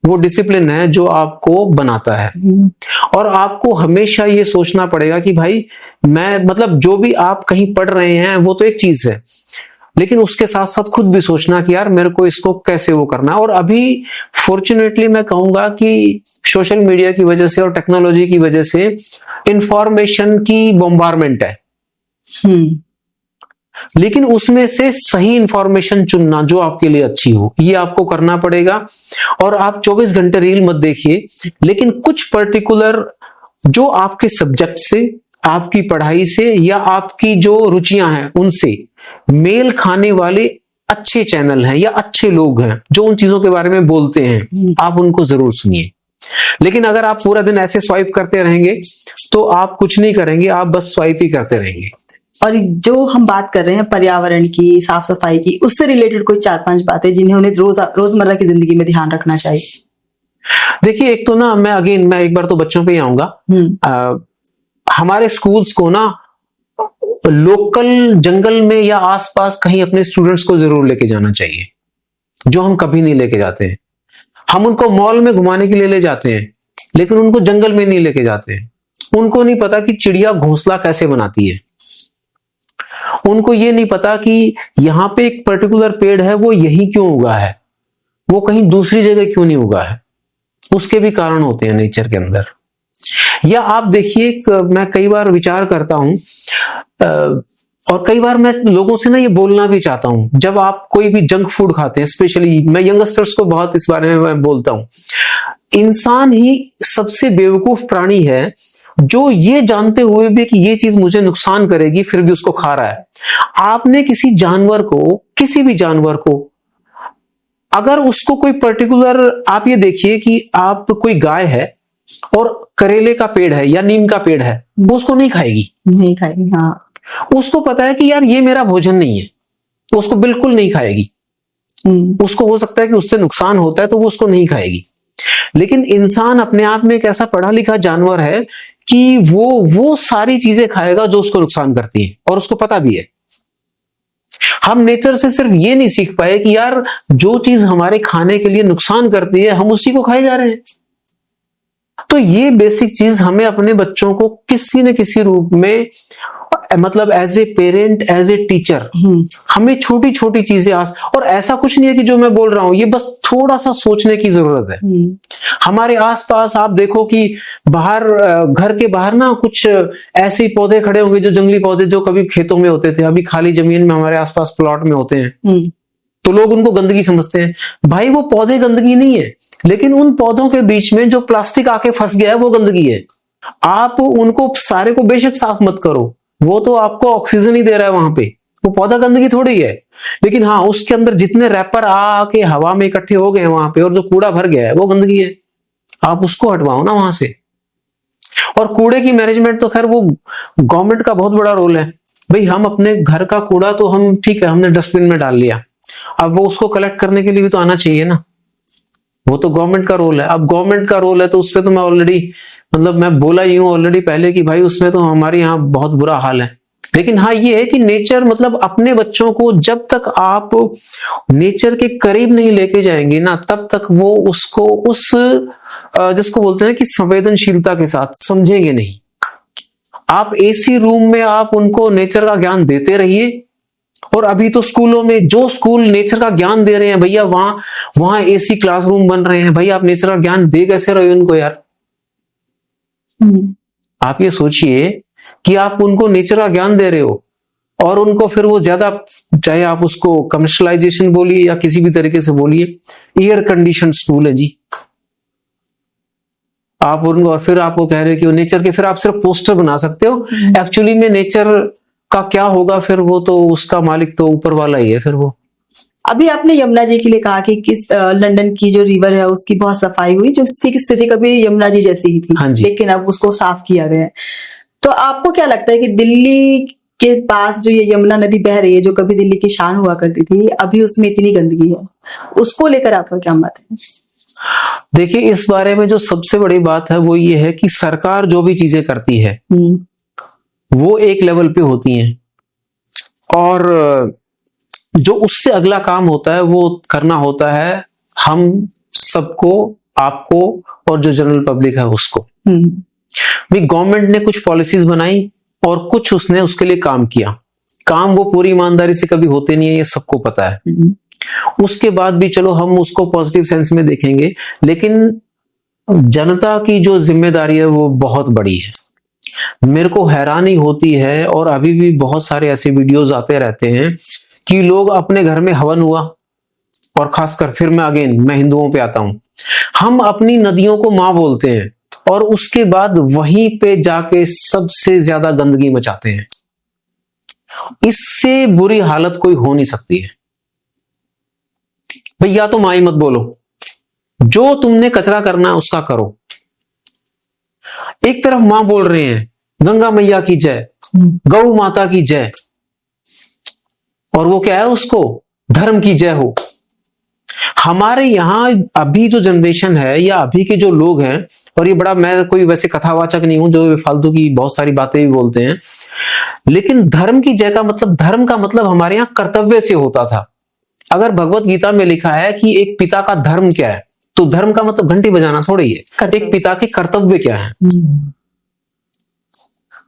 वो डिसिप्लिन है जो आपको बनाता है। और आपको हमेशा ये सोचना पड़ेगा कि भाई मैं, मतलब जो भी आप कहीं पढ़ रहे हैं वो तो एक चीज है, लेकिन उसके साथ साथ खुद भी सोचना कि यार मेरे को इसको कैसे वो करना है। और अभी फॉर्चुनेटली मैं कहूंगा कि सोशल मीडिया की वजह से और टेक्नोलॉजी की वजह से इंफॉर्मेशन की बॉम्बारमेंट है, लेकिन उसमें से सही इंफॉर्मेशन चुनना जो आपके लिए अच्छी हो, ये आपको करना पड़ेगा। और आप 24 घंटे रील मत देखिए, लेकिन कुछ पर्टिकुलर जो आपके सब्जेक्ट से, आपकी पढ़ाई से या आपकी जो रुचियां हैं उनसे मेल खाने वाले अच्छे चैनल हैं या अच्छे लोग हैं जो उन चीजों के बारे में बोलते हैं, आप उनको जरूर सुनिए। लेकिन अगर आप पूरा दिन ऐसे स्वाइप करते रहेंगे तो आप कुछ नहीं करेंगे, आप बस स्वाइप ही करते रहेंगे। और जो हम बात कर रहे हैं पर्यावरण की, साफ सफाई की, उससे रिलेटेड कोई 4-5 बातें जिन्हें उन्हें रोजमर्रा की जिंदगी में ध्यान रखना चाहिए। देखिए, एक तो ना मैं एक बार तो बच्चों पे ही आऊंगा। हमारे स्कूल्स को ना लोकल जंगल में या आसपास कहीं अपने स्टूडेंट्स को जरूर लेके जाना चाहिए, जो हम कभी नहीं लेके जाते हैं। हम उनको मॉल में घुमाने के लिए ले जाते हैं, लेकिन उनको जंगल में नहीं लेके जाते हैं। उनको नहीं पता कि चिड़िया घोंसला कैसे बनाती है, उनको ये नहीं पता कि यहाँ पे एक पर्टिकुलर पेड़ है वो यहीं क्यों उगा है, वो कहीं दूसरी जगह क्यों नहीं उगा है। उसके भी कारण होते हैं नेचर के अंदर। या आप देखिए, मैं कई बार विचार करता हूं और कई बार मैं लोगों से ना ये बोलना भी चाहता हूं, जब आप कोई भी जंक फूड खाते हैं, स्पेशली मैं यंगस्टर्स को बहुत इस बारे में मैं बोलता हूं, इंसान ही सबसे बेवकूफ प्राणी है जो ये जानते हुए भी कि ये चीज मुझे नुकसान करेगी फिर भी उसको खा रहा है। आपने किसी जानवर को, किसी भी जानवर को, अगर उसको कोई पर्टिकुलर, आप ये देखिए कि आप कोई गाय है और करेले का पेड़ है या नीम का पेड़ है, वो उसको नहीं खाएगी। हाँ, उसको पता है कि यार ये मेरा भोजन नहीं है, तो उसको बिल्कुल नहीं खाएगी। उसको हो सकता है कि उससे नुकसान होता है तो वो उसको नहीं खाएगी। लेकिन इंसान अपने आप में एक ऐसा पढ़ा लिखा जानवर है कि वो सारी चीजें खाएगा जो उसको नुकसान करती है, और उसको पता भी है। हम नेचर से सिर्फ ये नहीं सीख पाए कि यार जो चीज हमारे खाने के लिए नुकसान करती है हम उसी को खाए जा रहे हैं। तो ये बेसिक चीज हमें अपने बच्चों को किसी न किसी रूप में, मतलब as a parent, as a teacher, हमें छोटी छोटी चीजें और ऐसा कुछ नहीं है कि जो मैं बोल रहा हूं, ये बस थोड़ा सा सोचने की जरूरत है। हमारे आसपास आप देखो कि बाहर, घर के बाहर ना कुछ ऐसे पौधे खड़े होंगे जो जंगली पौधे जो कभी खेतों में होते थे, अभी खाली जमीन में हमारे आसपास प्लॉट में होते हैं, तो लोग उनको गंदगी समझते हैं। भाई वो पौधे गंदगी नहीं है, लेकिन उन पौधों के बीच में जो प्लास्टिक आके फंस गया है वो गंदगी है। आप उनको सारे को बेशक साफ मत करो, वो तो आपको ऑक्सीजन ही दे रहा है वहां पे, वो पौधा गंदगी थोड़ी है। लेकिन हाँ, उसके अंदर जितने रैपर आके हवा में इकट्ठे हो गए वहां पे और जो कूड़ा भर गया है वो गंदगी है, आप उसको हटवाओ ना वहां से। और कूड़े की मैनेजमेंट तो खैर वो गवर्नमेंट का बहुत बड़ा रोल है। भाई हम अपने घर का कूड़ा तो हम ठीक है, हमने डस्टबिन में डाल लिया, अब वो उसको कलेक्ट करने के लिए भी तो आना चाहिए ना। वो तो गवर्नमेंट का रोल है। अब गवर्नमेंट का रोल है तो उसपे तो मैं ऑलरेडी मतलब मैं बोला ही हूं ऑलरेडी पहले कि भाई उसमें तो हमारे यहाँ बहुत बुरा हाल है। लेकिन हाँ ये है कि नेचर मतलब अपने बच्चों को जब तक आप नेचर के करीब नहीं लेके जाएंगे ना तब तक वो उसको उस जिसको बोलते हैं कि संवेदनशीलता के साथ समझेंगे नहीं। आप एसी रूम में आप उनको नेचर का ज्ञान देते रहिए, और अभी तो स्कूलों में जो स्कूल नेचर का ज्ञान दे रहे हैं भैया वहां एसी क्लासरूम बन रहे हैं। भैया आप नेचर का ज्ञान दे कैसे रहे हो उनको यार? आप ये सोचिए कि आप उनको नेचर का ज्ञान दे रहे हो और उनको फिर वो ज्यादा, चाहे आप उसको कमर्शलाइजेशन बोलिए या किसी भी तरीके से बोलिए, एयर कंडीशन स्कूल है जी। आप उनको और फिर आपको कह रहे हैं कि वो नेचर के फिर आप सिर्फ पोस्टर बना सकते हो। एक्चुअली में नेचर का क्या होगा फिर वो तो उसका मालिक तो ऊपर वाला ही है फिर वो। अभी आपने यमुना जी के लिए कहा कि किस लंदन की जो रिवर है उसकी बहुत सफाई हुई, जो उसकी स्थिति कभी यमुना जी जैसी ही थी। हाँ जी। लेकिन अब उसको साफ किया गया है। तो आपको क्या लगता है कि दिल्ली के पास जो ये यमुना नदी बह रही है, जो कभी दिल्ली की शान हुआ करती थी, अभी उसमें इतनी गंदगी है, उसको लेकर आपका क्या मत है? देखिए इस बारे में जो सबसे बड़ी बात है वो ये है कि सरकार जो भी चीजें करती है वो एक लेवल पे होती हैं, और जो उससे अगला काम होता है वो करना होता है हम सबको, आपको और जो जनरल पब्लिक है उसको। भाई गवर्नमेंट ने कुछ पॉलिसीज बनाई और कुछ उसने उसके लिए काम किया। काम वो पूरी ईमानदारी से कभी होते नहीं है, ये सबको पता है। उसके बाद भी चलो हम उसको पॉजिटिव सेंस में देखेंगे, लेकिन जनता की जो जिम्मेदारी है वो बहुत बड़ी है। मेरे को हैरानी होती है, और अभी भी बहुत सारे ऐसे वीडियोस आते रहते हैं कि लोग अपने घर में हवन हुआ, और खासकर फिर मैं हिंदुओं पे आता हूं, हम अपनी नदियों को मां बोलते हैं और उसके बाद वहीं पे जाके सबसे ज्यादा गंदगी मचाते हैं। इससे बुरी हालत कोई हो नहीं सकती है भैया। तो माई मत बोलो, जो तुमने कचरा करना है उसका करो। एक तरफ मां बोल रहे हैं गंगा मैया की जय, गौ माता की जय, और वो क्या है उसको धर्म की जय हो। हमारे यहां अभी जो जनरेशन है या अभी के जो लोग हैं, और ये बड़ा, मैं कोई वैसे कथावाचक नहीं हूं जो फालतू की बहुत सारी बातें भी बोलते हैं, लेकिन धर्म की जय का मतलब, धर्म का मतलब हमारे यहां कर्तव्य से होता था। अगर भगवत गीता में लिखा है कि एक पिता का धर्म क्या है, तो धर्म का मतलब घंटी बजाना थोड़ी है। एक पिता के कर्तव्य क्या है,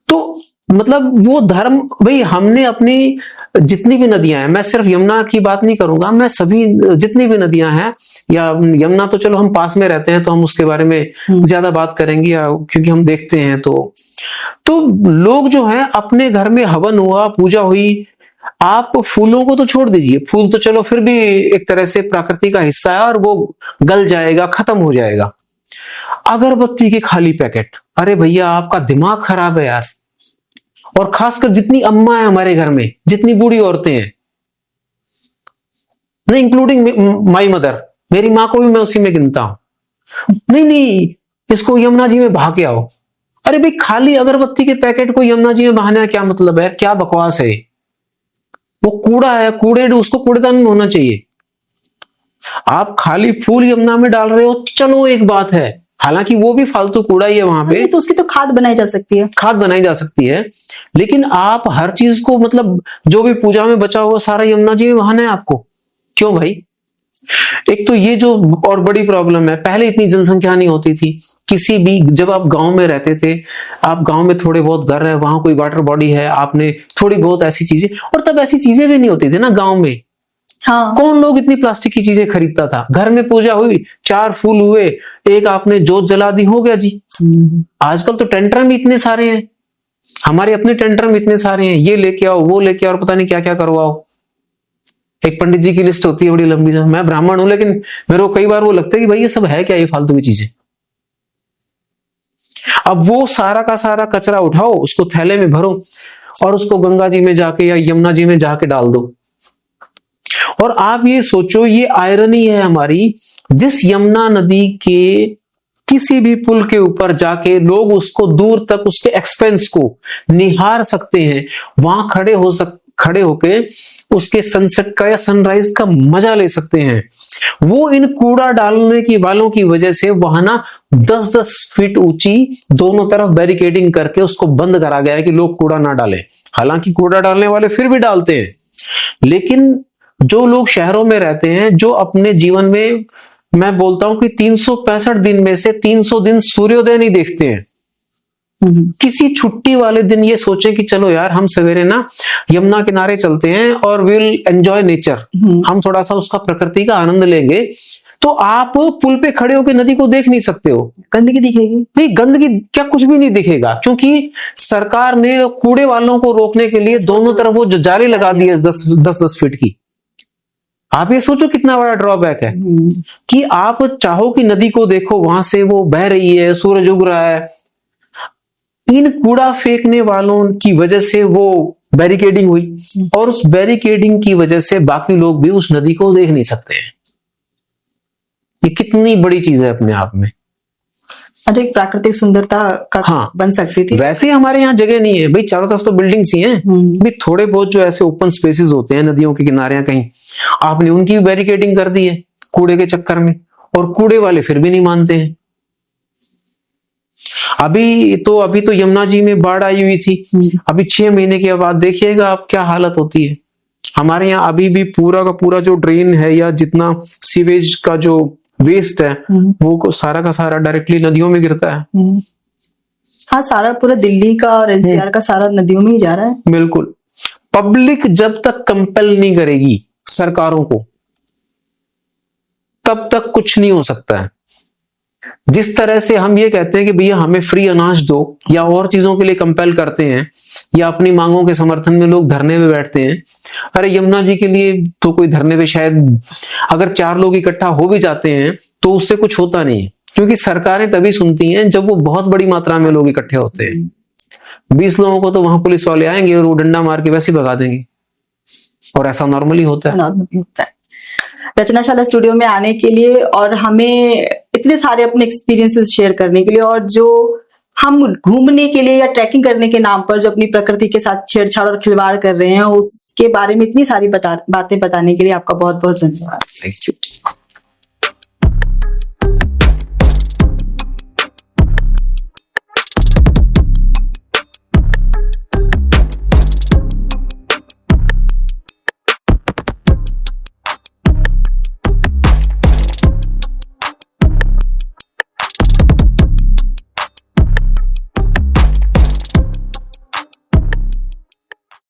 तो मतलब वो धर्म, भाई हमने अपनी जितनी भी नदियां हैं, मैं सिर्फ यमुना की बात नहीं करूंगा, मैं सभी जितनी भी नदियां हैं, या यमुना तो चलो हम पास में रहते हैं तो हम उसके बारे में ज्यादा बात करेंगे, या क्योंकि हम देखते हैं तो लोग जो हैं अपने घर में हवन हुआ, पूजा हुई, आप फूलों को तो छोड़ दीजिए, फूल तो चलो फिर भी एक तरह से प्रकृति का हिस्सा है और वो गल जाएगा, खत्म हो जाएगा। अगरबत्ती के खाली पैकेट, अरे भैया आपका दिमाग खराब है यार। और खासकर जितनी अम्मा है हमारे घर में, जितनी बूढ़ी औरतें हैं, नहीं इंक्लूडिंग माई मदर, मेरी माँ को भी मैं उसी में गिनता हूं, नहीं इसको यमुना जी में बहा के आओ। अरे भाई खाली अगरबत्ती के पैकेट को यमुना जी में बहाने का क्या मतलब है? क्या बकवास है? वो कूड़ा है, उसको कूड़ेदान में होना चाहिए। आप खाली फूल यमुना में डाल रहे हो, चलो एक बात है, हालांकि वो भी फालतू कूड़ा ही है वहां पे, तो उसकी तो खाद बनाई जा सकती है, लेकिन आप हर चीज को मतलब जो भी पूजा में बचा हुआ सारा यमुना जी में बहाना है आपको, क्यों भाई? एक तो ये जो और बड़ी प्रॉब्लम है, पहले इतनी जनसंख्या नहीं होती थी किसी भी, जब आप गांव में रहते थे, आप गांव में थोड़े बहुत घर है, वहां कोई वाटर बॉडी है, आपने थोड़ी बहुत ऐसी चीजें, और तब ऐसी चीजें भी नहीं होती थी ना गांव में। हाँ। कौन लोग इतनी प्लास्टिक की चीजें खरीदता था? घर में पूजा हुई, 4 फूल हुए, एक आपने जोत जला दी, हो गया जी। आजकल तो टेंट्रम इतने सारे हैं, हमारे अपने टेंट्रम इतने सारे हैं, ये लेके आओ, वो लेके आओ, और पता नहीं क्या क्या करवाओ। एक पंडित जी की लिस्ट होती है बड़ी लंबी। मैं ब्राह्मण हूं, लेकिन मेरे को कई बार वो लगता है कि भाई ये सब है क्या, ये फालतू की चीजें। अब वो सारा का सारा कचरा उठाओ, उसको थैले में भरो और उसको गंगा जी में जाके या यमुना जी में जाके डाल दो। और आप ये सोचो, ये आयरनी है हमारी, जिस यमुना नदी के किसी भी पुल के ऊपर जाके लोग उसको दूर तक उसके एक्सपेंस को निहार सकते हैं, वहां खड़े होके उसके सनसेट का या सनराइज का मजा ले सकते हैं, वो इन कूड़ा डालने की वालों की वजह से वहां ना 10-10 फीट ऊंची दोनों तरफ बैरिकेडिंग करके उसको बंद करा गया है कि लोग कूड़ा ना डालें। हालांकि कूड़ा डालने वाले फिर भी डालते हैं, लेकिन जो लोग शहरों में रहते हैं, जो अपने जीवन में, मैं बोलता हूं कि 365 दिन में से 300 दिन सूर्योदय नहीं देखते हैं, किसी छुट्टी वाले दिन ये सोचे कि चलो यार हम सवेरे ना यमुना किनारे चलते हैं और विल एंजॉय नेचर, हम थोड़ा सा उसका प्रकृति का आनंद लेंगे, तो आप पुल पे खड़े होकर नदी को देख नहीं सकते हो। गंदगी दिखेगी? नहीं, गंदगी क्या, कुछ भी नहीं दिखेगा, क्योंकि सरकार ने कूड़े वालों को रोकने के लिए दोनों तरफ वो जो जाली लगा दी है 10-10 फीट की। आप ये सोचो कितना बड़ा ड्रॉबैक है कि आप चाहो कि नदी को देखो, वहां से वो बह रही है, सूरज उग रहा है, इन कूड़ा फेंकने वालों की वजह से वो बैरिकेडिंग हुई और उस बैरिकेडिंग की वजह से बाकी लोग भी उस नदी को देख नहीं सकते हैं। ये कितनी बड़ी चीज है अपने आप में। जो एक प्राकृतिक सुंदरता का हाँ, बन सकती थी। वैसे हमारे यहाँ जगह नहीं है भाई, चारों तरफ तो बिल्डिंग्स ही हैं, भाई थोड़े बहुत जो ऐसे ओपन स्पेसेस होते हैं नदियों के किनारे कहीं, आपने उनकी बैरिकेडिंग कर दी है कूड़े के चक्कर में, और कूड़े वाले फिर भी नहीं मानते हैं। अभी तो यमुना जी में बाढ़ आई हुई थी, अभी 6 महीने के बाद देखिएगा आप क्या हालत होती है। हमारे यहाँ अभी भी पूरा का पूरा जो ड्रेन है या जितना सीवेज का जो वेस्ट है वो सारा का सारा डायरेक्टली नदियों में गिरता है। हाँ, सारा पूरा दिल्ली का और एनसीआर का सारा नदियों में ही जा रहा है। बिल्कुल। पब्लिक जब तक कंपेल नहीं करेगी सरकारों को, तब तक कुछ नहीं हो सकता है। जिस तरह से हम ये कहते हैं कि भैया हमें फ्री अनाज दो, या और चीजों के लिए कंपेल करते हैं, या अपनी मांगों के समर्थन में लोग धरने पे बैठते हैं। अरे यमुना जी के लिए तो कोई धरने पे शायद अगर 4 लोग इकट्ठा हो भी जाते हैं तो उससे कुछ होता नहीं है, क्योंकि सरकारें तभी सुनती हैं जब वो बहुत बड़ी मात्रा में लोग इकट्ठे होते हैं। 20 लोगों को तो वहां पुलिस वाले आएंगे और वो डंडा मार के वैसे ही भगा देंगे, और ऐसा नॉर्मली होता है। नॉर्मली होता है। रचनाशाला स्टूडियो में आने के लिए और हमें इतने सारे अपने एक्सपीरियंसेस शेयर करने के लिए, और जो हम घूमने के लिए या ट्रैकिंग करने के नाम पर जो अपनी प्रकृति के साथ छेड़छाड़ और खिलवाड़ कर रहे हैं, उसके बारे में इतनी सारी बातें बताने के लिए आपका बहुत बहुत धन्यवाद। Thank you.